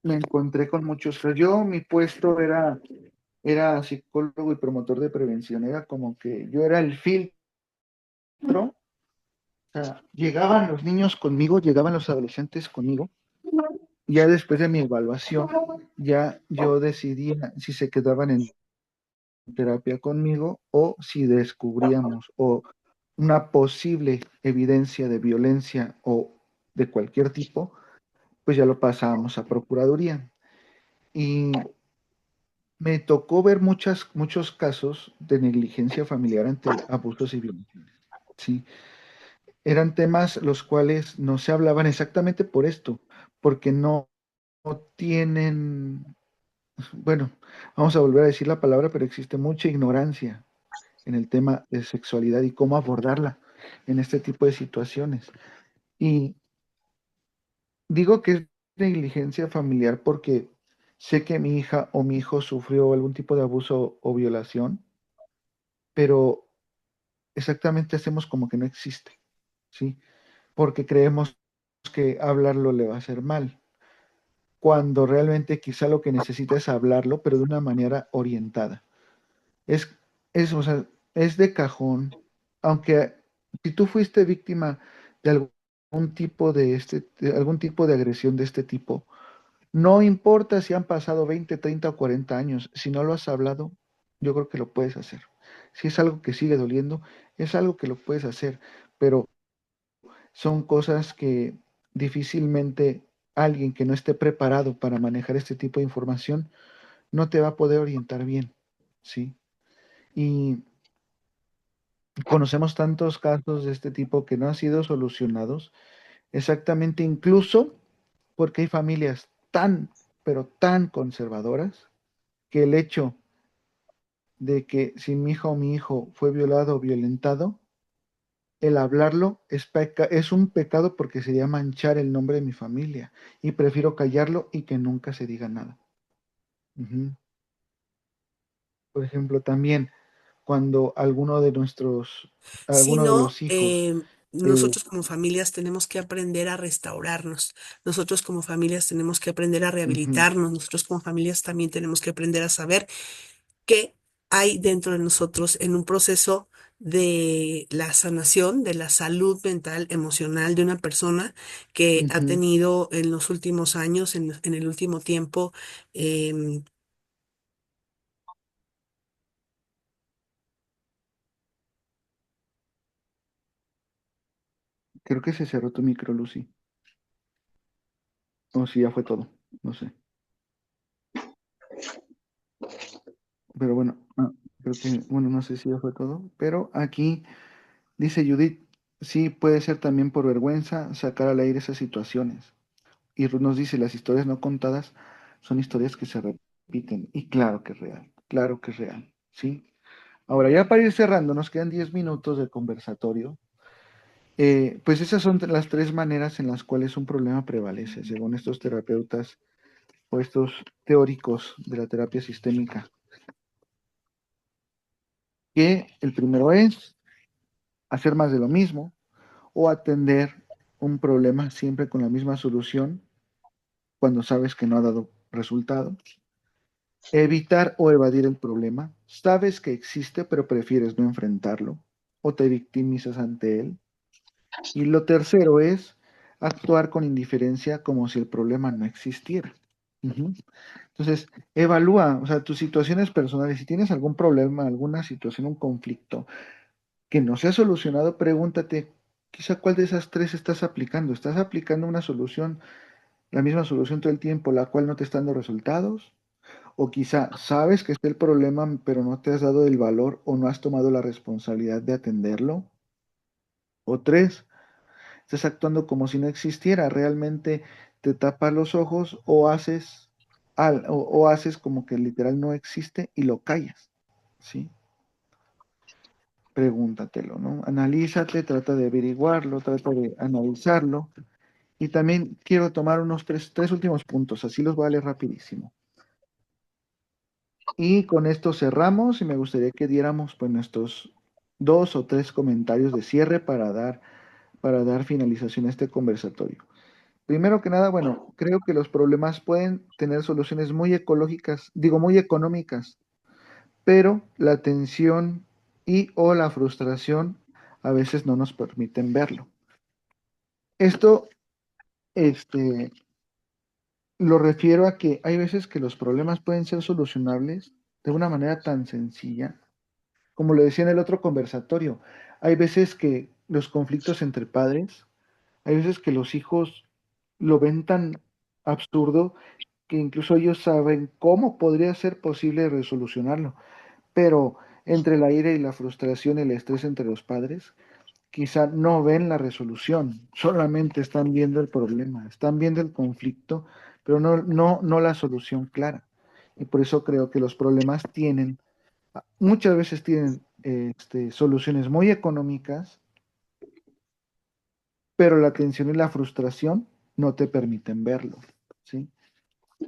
me encontré con muchos. Yo, mi puesto era psicólogo y promotor de prevención. Era como que yo era el filtro. O sea, llegaban los niños conmigo, llegaban los adolescentes conmigo. Ya después de mi evaluación, ya yo decidía si se quedaban en terapia conmigo o si descubríamos o una posible evidencia de violencia o de cualquier tipo, pues ya lo pasábamos a Procuraduría. Y me tocó ver muchos casos de negligencia familiar ante abusos y violencia. Sí, eran temas los cuales no se hablaban exactamente por esto, porque no tienen, bueno, vamos a volver a decir la palabra, pero existe mucha ignorancia en el tema de sexualidad y cómo abordarla en este tipo de situaciones. Y digo que es negligencia familiar porque sé que mi hija o mi hijo sufrió algún tipo de abuso o violación, pero exactamente hacemos como que no existe, ¿sí? Porque creemos que hablarlo le va a hacer mal, cuando realmente quizá lo que necesita es hablarlo, pero de una manera orientada. Es, o sea, es de cajón, aunque si tú fuiste víctima de algún tipo de agresión de este tipo, no importa si han pasado 20, 30 o 40 años, si no lo has hablado, yo creo que lo puedes hacer. Si es algo que sigue doliendo, es algo que lo puedes hacer, pero son cosas que difícilmente alguien que no esté preparado para manejar este tipo de información no te va a poder orientar bien, ¿sí? Y conocemos tantos casos de este tipo que no han sido solucionados, exactamente incluso porque hay familias tan, pero tan conservadoras que el hecho de que si mi hija o mi hijo fue violado o violentado, el hablarlo es un pecado porque sería manchar el nombre de mi familia y prefiero callarlo y que nunca se diga nada. Ujú. Por ejemplo, también cuando Si alguno de no, los hijos, eh, nosotros como familias tenemos que aprender a restaurarnos. Nosotros como familias tenemos que aprender a ujú, rehabilitarnos. Nosotros como familias también tenemos que aprender a saber qué hay dentro de nosotros en un proceso de la sanación, de la salud mental, emocional de una persona que ha ujú, tenido en los últimos años, en el último tiempo, em, creo que se cerró tu micro, Lucy. O si ya fue todo, no sé. Pero bueno, creo que, bueno, no sé si ya fue todo, pero aquí dice Judith, sí, puede ser también por vergüenza sacar al aire esas situaciones. Y Ruth nos dice, las historias no contadas son historias que se repiten. Y claro que es real, ¿sí? Ahora, ya para ir cerrando, nos quedan 10 minutos de conversatorio. Pues esas son las tres maneras en las cuales un problema prevalece, según estos terapeutas o estos teóricos de la terapia sistémica. Que el primero es hacer más de lo mismo o atender un problema siempre con la misma solución cuando sabes que no ha dado resultado. Evitar o evadir el problema. Sabes que existe, pero prefieres no enfrentarlo o te victimizas ante él. Y lo tercero es actuar con indiferencia como si el problema no existiera. Ujú. Entonces, evalúa, o sea, tus situaciones personales. Si tienes algún problema, alguna situación, un conflicto que no se ha solucionado, pregúntate, quizá cuál de esas tres estás aplicando. ¿Estás aplicando una solución, la misma solución todo el tiempo, la cual no te está dando resultados? O quizá sabes que está el problema, pero no te has dado el valor o no has tomado la responsabilidad de atenderlo. O tres, estás actuando como si no existiera. Realmente te tapas los ojos o o haces como que literal no existe y lo callas. ¿Sí? Pregúntatelo, ¿no? Analízate, trata de averiguarlo, trata de analizarlo. Y también quiero tomar unos tres últimos puntos, así los voy a leer rapidísimo. Y con esto cerramos y me gustaría que diéramos pues nuestros 2 o 3 comentarios de cierre para dar finalización a este conversatorio. Primero que nada, bueno, creo que los problemas pueden tener soluciones muy ecológicas, digo muy económicas, pero la tensión y o la frustración a veces no nos permiten verlo. Esto, este, lo refiero a que hay veces que los problemas pueden ser solucionables de una manera tan sencilla. Como lo decía en el otro conversatorio, hay veces que los conflictos entre padres, hay veces que los hijos lo ven tan absurdo que incluso ellos saben cómo podría ser posible resolucionarlo, pero entre la ira y la frustración y el estrés entre los padres, quizá no ven la resolución, solamente están viendo el problema, están viendo el conflicto, pero no la solución clara. Y por eso creo que los problemas muchas veces tienen soluciones muy económicas, pero la tensión y la frustración no te permiten verlo. ¿sí?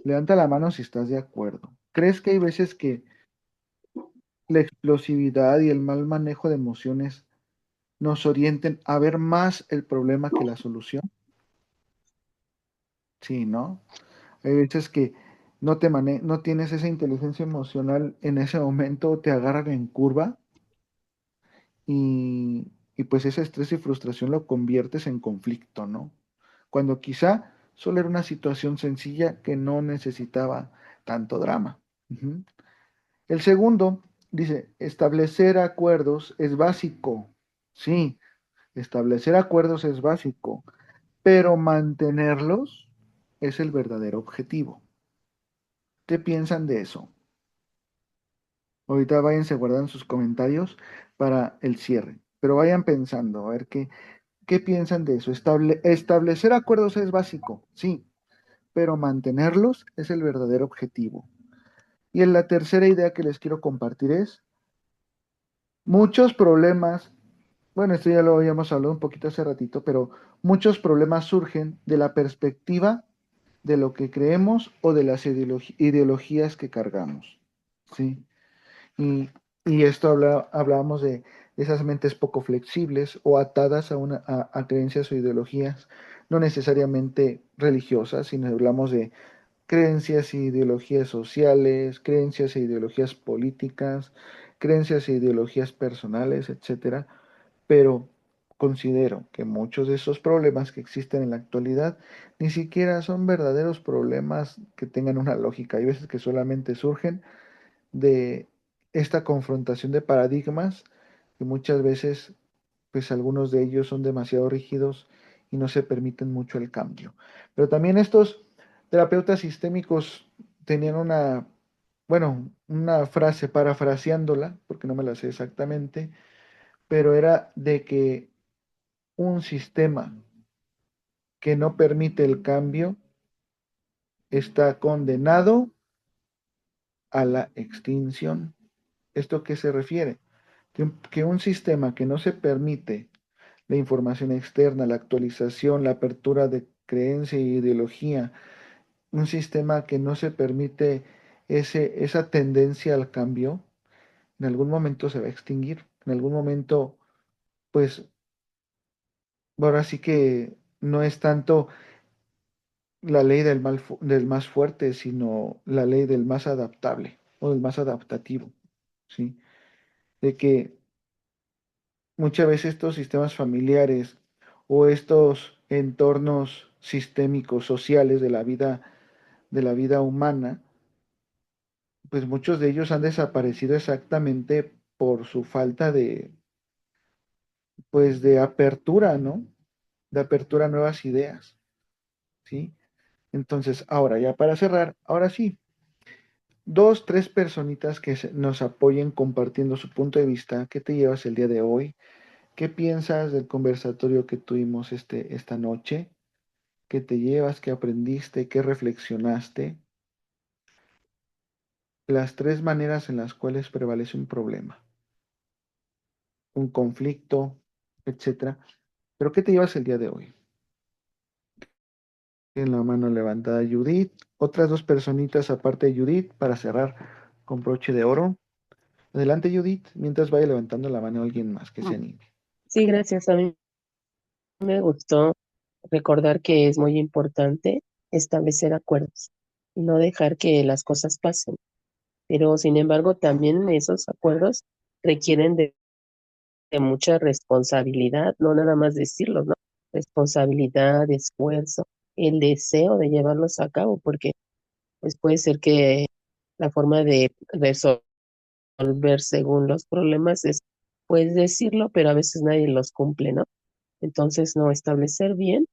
Levanta la mano si estás de acuerdo. ¿Crees que hay veces que la explosividad y el mal manejo de emociones nos orienten a ver más el problema que la solución? Sí, ¿no? Hay veces que no tienes esa inteligencia emocional en ese momento, te agarran en curva y pues ese estrés y frustración lo conviertes en conflicto, ¿no? Cuando quizá solo era una situación sencilla que no necesitaba tanto drama. Ujú. El segundo dice, establecer acuerdos es básico. Sí, establecer acuerdos es básico, pero mantenerlos es el verdadero objetivo. ¿Qué piensan de eso? Ahorita váyanse guardando sus comentarios para el cierre, pero vayan pensando, a ver qué piensan de eso. Establecer acuerdos es básico, sí, pero mantenerlos es el verdadero objetivo. Y en la tercera idea que les quiero compartir es, muchos problemas, bueno, esto ya lo habíamos hablado un poquito hace ratito, pero muchos problemas surgen de la perspectiva de lo que creemos o de las ideologías que cargamos, ¿sí? Y, y esto hablábamos de esas mentes poco flexibles o atadas a creencias o ideologías, no necesariamente religiosas, sino hablamos de creencias e ideologías sociales, creencias e ideologías políticas, creencias e ideologías personales, etcétera. Pero considero que muchos de esos problemas que existen en la actualidad ni siquiera son verdaderos problemas que tengan una lógica. Hay veces que solamente surgen de esta confrontación de paradigmas que muchas veces, pues algunos de ellos son demasiado rígidos y no se permiten mucho el cambio. Pero también estos terapeutas sistémicos tenían bueno, una frase parafraseándola, porque no me la sé exactamente, pero era de que un sistema que no permite el cambio está condenado a la extinción. ¿Esto qué se refiere? Que un sistema que no se permite la información externa, la actualización, la apertura de creencia y ideología, un sistema que no se permite esa tendencia al cambio, en algún momento se va a extinguir, en algún momento, pues, ahora sí que no es tanto la ley del más fuerte, sino la ley del más adaptable o del más adaptativo, ¿sí? De que muchas veces estos sistemas familiares o estos entornos sistémicos sociales de la vida humana, pues muchos de ellos han desaparecido exactamente por su falta pues de apertura, ¿no? De apertura a nuevas ideas, ¿sí? Entonces, ahora ya para cerrar, ahora sí, dos, tres personitas que nos apoyen compartiendo su punto de vista. ¿Qué te llevas el día de hoy? ¿Qué piensas del conversatorio que tuvimos esta noche? ¿Qué te llevas? ¿Qué aprendiste? ¿Qué reflexionaste? Las tres maneras en las cuales prevalece un problema, un conflicto, etcétera. ¿Pero qué te llevas el día de hoy? En la mano levantada Judith, otras dos personitas aparte de Judith para cerrar con broche de oro. Adelante Judith, mientras vaya levantando la mano alguien más que se anime. Sí, gracias. A mí me gustó recordar que es muy importante establecer acuerdos y no dejar que las cosas pasen. Pero, sin embargo, también esos acuerdos requieren de mucha responsabilidad, no nada más decirlo, ¿no? Responsabilidad, esfuerzo, el deseo de llevarlos a cabo, porque pues puede ser que la forma de resolver según los problemas es, puedes decirlo, pero a veces nadie los cumple, ¿no? Entonces, no establecer bien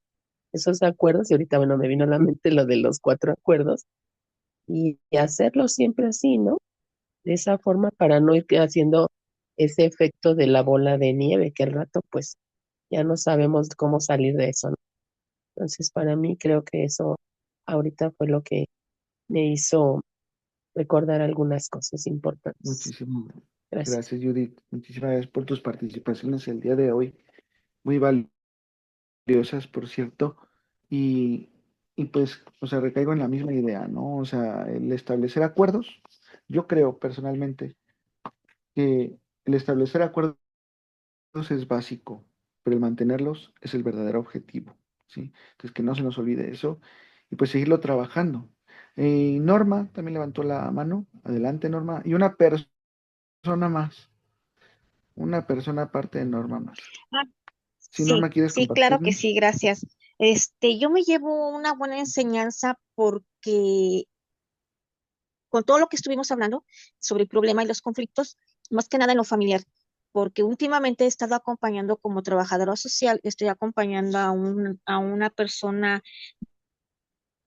esos acuerdos, y ahorita, bueno, me vino a la mente lo de los 4 acuerdos, y hacerlo siempre así, ¿no? De esa forma para no ir haciendo ese efecto de la bola de nieve, que al rato, pues, ya no sabemos cómo salir de eso, ¿no? Entonces, para mí creo que eso ahorita fue lo que me hizo recordar algunas cosas importantes. Muchísimas Gracias. gracias Judith. Muchísimas gracias por tus participaciones el día de hoy. Muy valiosas, por cierto. Y y pues, o sea, recaigo en la misma idea, ¿no? O sea, el establecer acuerdos, yo creo personalmente que el establecer acuerdos es básico, pero el mantenerlos es el verdadero objetivo, ¿sí? Entonces, que no se nos olvide eso y pues seguirlo trabajando. Norma también levantó la mano. Adelante, Norma. Y persona más, una persona aparte de Norma más. Ah, Si Norma sí, quieres sí, claro que compartirnos. sí, gracias. Yo me llevo una buena enseñanza porque con todo lo que estuvimos hablando sobre el problema y los conflictos, más que nada en lo familiar, porque últimamente he estado acompañando como trabajadora social, estoy acompañando a una persona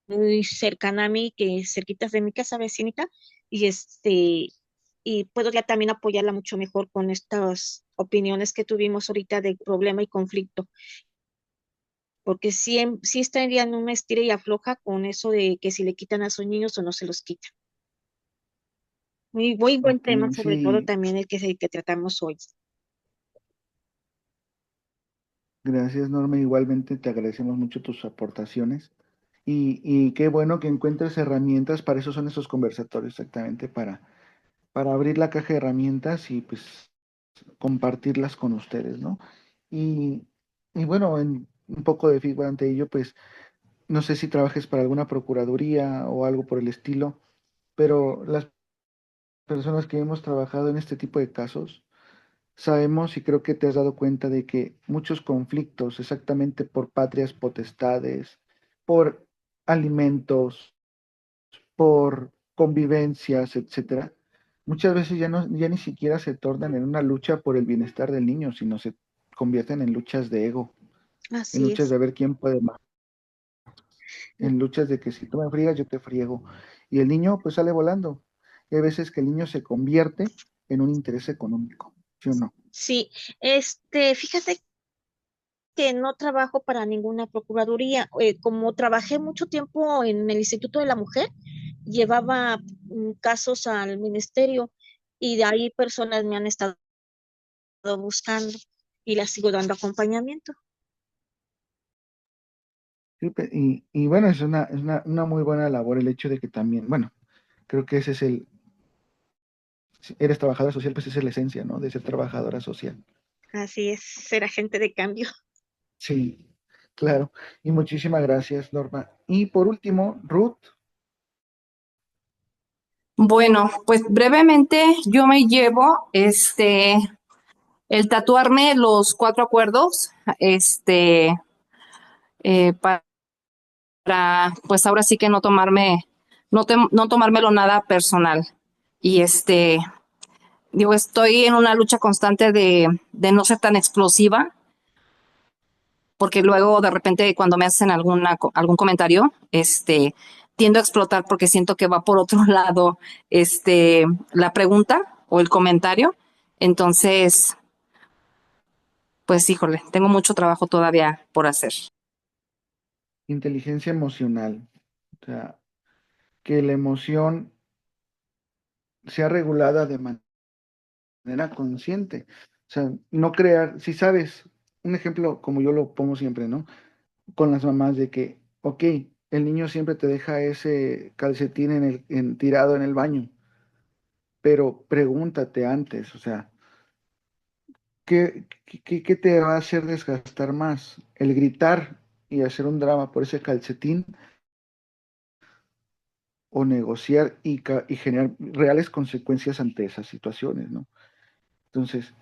muy cercana a mí, que es cerquita de mi casa vecinita, y y puedo ya también apoyarla mucho mejor con estas opiniones que tuvimos ahorita de problema y conflicto, porque sí, sí estaría en una estira y afloja con eso de que si le quitan a sus niños o no se los quitan. Muy buen Ok, tema, sobre todo sí, también el que tratamos hoy. gracias, Norma. Igualmente te agradecemos mucho tus aportaciones. Y qué bueno que encuentres herramientas, para eso son esos conversatorios, exactamente, para abrir la caja de herramientas y pues compartirlas con ustedes, ¿no? Y, y bueno, en un poco de feedback ante ello, pues no sé si trabajes para alguna procuraduría o algo por el estilo, pero las personas que hemos trabajado en este tipo de casos, sabemos y creo que te has dado cuenta de que muchos conflictos, exactamente por patrias potestades, por alimentos, por convivencias, etcétera, muchas veces ya ni siquiera se tornan en una lucha por el bienestar del niño, sino se convierten en luchas de ego, en Así luchas es. de ver quién puede más, en luchas de que si tú me friegas, yo te friego. Y el niño pues sale volando. Y hay veces que el niño se convierte en un interés económico, ¿sí o no? Sí, fíjate que no trabajo para ninguna procuraduría. Como trabajé mucho tiempo en el Instituto de la Mujer, llevaba casos al ministerio y de ahí personas me han estado buscando y las sigo dando acompañamiento. Sí, y bueno, una muy buena labor el hecho de que también, bueno, creo que ese es si eres trabajadora social, pues esa es la esencia, ¿no? De ser trabajadora social. Así es, ser agente de cambio. Sí, claro. Y muchísimas gracias, Norma. Y por último, Ruth, Bueno, pues brevemente yo me llevo el tatuarme los 4 acuerdos, para pues ahora sí que no tomármelo nada personal. Y digo, estoy en una lucha constante de no ser tan explosiva, porque luego de repente cuando me hacen algún comentario, tiendo a explotar porque siento que va por otro lado, la pregunta o el comentario. Entonces, pues híjole, tengo mucho trabajo todavía por hacer. inteligencia emocional. O sea, que la emoción sea regulada de manera consciente. O sea, no crear, si sabes, un ejemplo como yo lo pongo siempre, ¿no? Con las mamás de que, ok, el niño siempre te deja ese calcetín tirado en el baño, pero pregúntate antes, o sea, ¿qué te va a hacer desgastar más? ¿El gritar y hacer un drama por ese calcetín o negociar y generar reales consecuencias ante esas situaciones, ¿no? Entonces,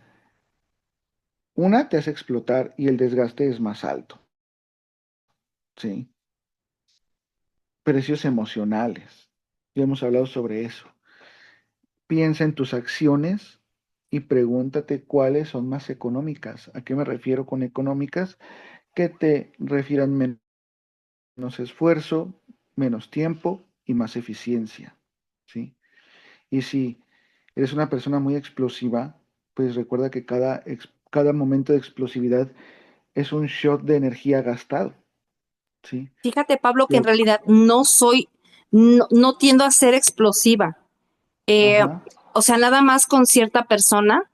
una te hace explotar y el desgaste es más alto, ¿sí? Precios emocionales. Ya hemos hablado sobre eso. Piensa en tus acciones y pregúntate cuáles son más económicas. ¿A qué me refiero con económicas? Que te refieran menos esfuerzo, menos tiempo y más eficiencia, ¿sí? Y si eres una persona muy explosiva, pues recuerda que cada momento de explosividad es un shot de energía gastado, ¿sí? Fíjate, Pablo, que en Lo- realidad no tiendo a ser explosiva. Eh, Ajá. o sea, nada más con cierta persona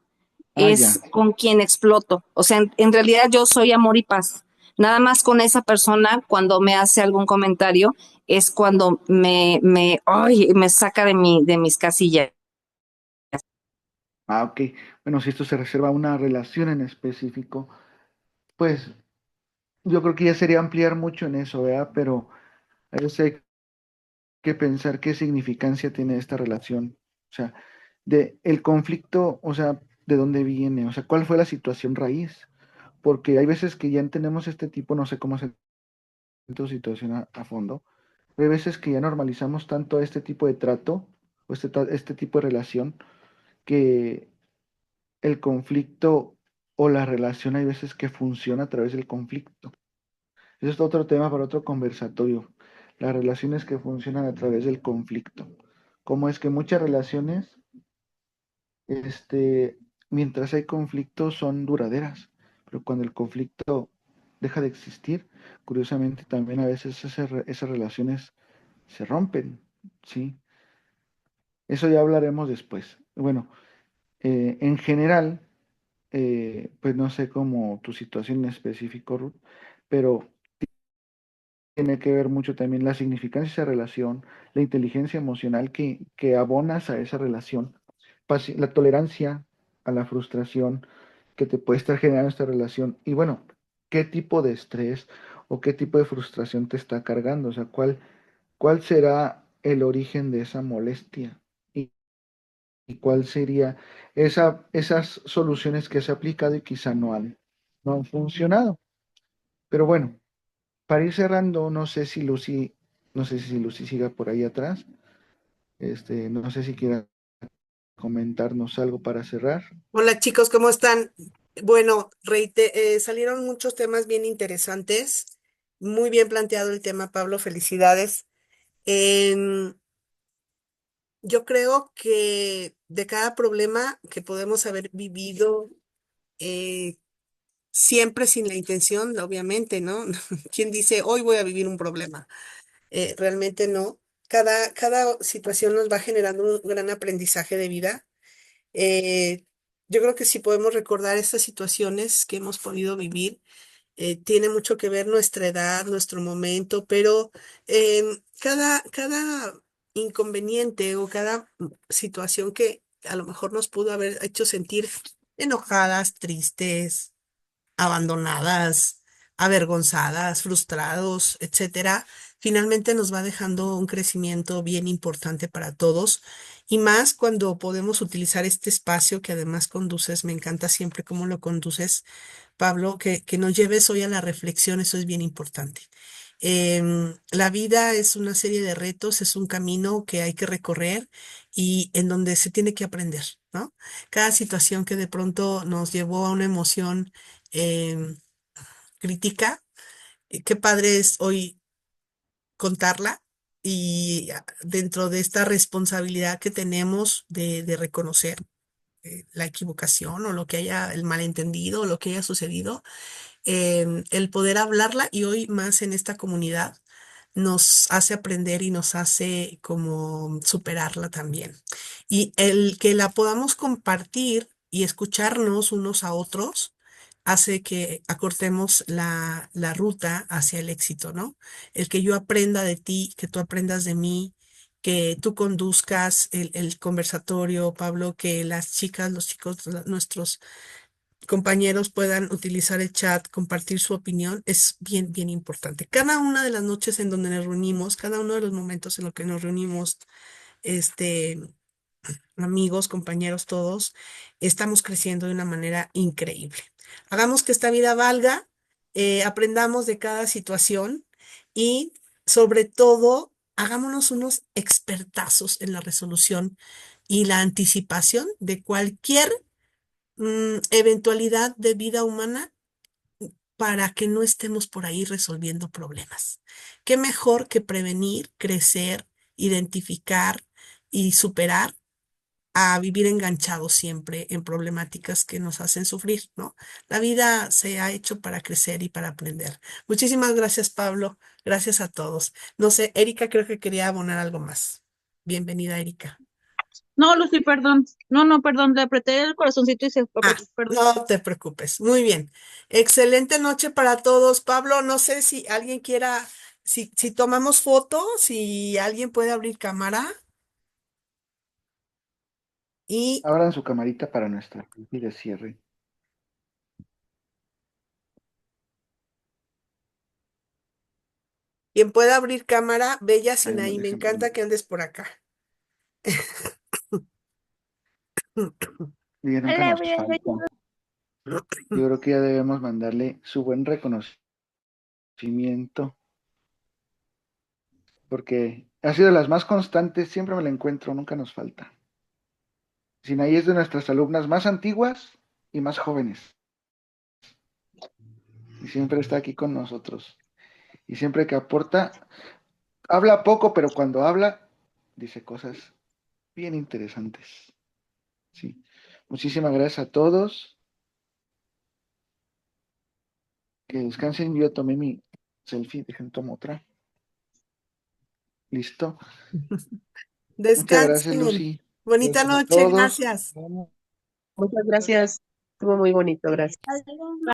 Ah, ya. es con quien exploto. O sea, en realidad yo soy amor y paz. Nada más con esa persona, cuando me hace algún comentario, es cuando ay, me saca de mis casillas. Ah, ok. Bueno, si esto se reserva a una relación en específico, pues yo creo que ya sería ampliar mucho en eso, ¿verdad? Pero a veces hay que pensar qué significancia tiene esta relación. O sea, de el conflicto, o sea, de dónde viene, o sea, cuál fue la situación raíz. Porque hay veces que ya entendemos este tipo, no sé cómo es tu situación a fondo, pero hay veces que ya normalizamos tanto este tipo de trato o este tipo de relación que el conflicto o la relación hay veces que funciona a través del conflicto. Eso es otro tema para otro conversatorio. Las relaciones que funcionan a través del conflicto. Cómo es que muchas relaciones, este, mientras hay conflicto, son duraderas, pero cuando el conflicto deja de existir, curiosamente también a veces esas relaciones se rompen, ¿sí? Eso ya hablaremos después. Bueno, en general, pues no sé cómo tu situación en específico, Ruth, pero tiene que ver mucho también la significancia de esa relación, la inteligencia emocional que abonas a esa relación, la tolerancia a la frustración que te puede estar generando esta relación y bueno, qué tipo de estrés o qué tipo de frustración te está cargando, o sea, cuál será el origen de esa molestia y cuál sería esas soluciones que se han aplicado y quizá no han funcionado. Pero bueno, para ir cerrando, no sé si Lucy siga por ahí atrás. No sé si quiera comentarnos algo para cerrar. Hola chicos, ¿cómo están? Bueno, salieron muchos temas bien interesantes. Muy bien planteado el tema, Pablo. Felicidades. Em, yo creo que de cada problema que podemos haber vivido, eh, siempre sin la intención, obviamente, ¿no? ¿Quién dice, hoy voy a vivir un problema? Realmente no. Cada situación nos va generando un gran aprendizaje de vida. Eh, yo creo que si podemos recordar estas situaciones que hemos podido vivir, tiene mucho que ver nuestra edad, nuestro momento, pero cada inconveniente o cada situación que a lo mejor nos pudo haber hecho sentir enojadas, tristes, abandonadas, avergonzadas, frustrados, etcétera, finalmente nos va dejando un crecimiento bien importante para todos y más cuando podemos utilizar este espacio que además conduces, me encanta siempre cómo lo conduces, Pablo, que nos lleves hoy a la reflexión, eso es bien importante. La vida es una serie de retos, es un camino que hay que recorrer y en donde se tiene que aprender, ¿no? Cada situación que de pronto nos llevó a una emoción em, crítica, qué padre es hoy contarla y dentro de esta responsabilidad que tenemos de reconocer la equivocación o lo que haya, el malentendido o lo que haya sucedido, el poder hablarla y hoy más en esta comunidad nos hace aprender y nos hace como superarla también. Y el que la podamos compartir y escucharnos unos a otros hace que acortemos la ruta hacia el éxito, ¿no? El que yo aprenda de ti, que tú aprendas de mí, que tú conduzcas el conversatorio, Pablo, que las chicas, los chicos, nuestros compañeros puedan utilizar el chat, compartir su opinión, es bien, bien importante. Cada una de las noches en donde nos reunimos, cada uno de los momentos en los que nos reunimos, este, amigos, compañeros, todos, estamos creciendo de una manera increíble. Hagamos que esta vida valga, aprendamos de cada situación y sobre todo, hagámonos unos expertazos en la resolución y la anticipación de cualquier eventualidad de vida humana para que no estemos por ahí resolviendo problemas. ¿Qué mejor que prevenir, crecer, identificar y superar a vivir enganchados siempre en problemáticas que nos hacen sufrir, ¿no? La vida se ha hecho para crecer y para aprender. Muchísimas gracias, Pablo. Gracias a todos. No sé, Erika creo que quería abonar algo más. Bienvenida, Erika. No, Lucy, perdón. No, perdón, le apreté el corazoncito y se apretó, perdón. No te preocupes. Muy bien. Excelente noche para todos. Pablo, no sé si alguien quiera, si tomamos fotos, si alguien puede abrir cámara y Abran su camarita para nuestra selfie de cierre. quien pueda abrir cámara, Bella Ahí Sinaí, me déjenme encanta que andes por acá. Y nunca Hola, nos buenas noches. falta. Yo creo que ya debemos mandarle su buen reconocimiento, porque ha sido de las más constantes, siempre me la encuentro, nunca nos falta. Sinaí es de nuestras alumnas más antiguas y más jóvenes, y siempre está aquí con nosotros. Y siempre que aporta, habla poco, pero cuando habla, dice cosas bien interesantes. Sí. Muchísimas gracias a todos. Que descansen. Yo tomé mi selfie, dejen tomo otra. Listo. Muchas gracias, Descansen. Lucy. Bonita Gracias a noche, todos. gracias. Muchas gracias. Estuvo muy bonito, gracias. Adiós.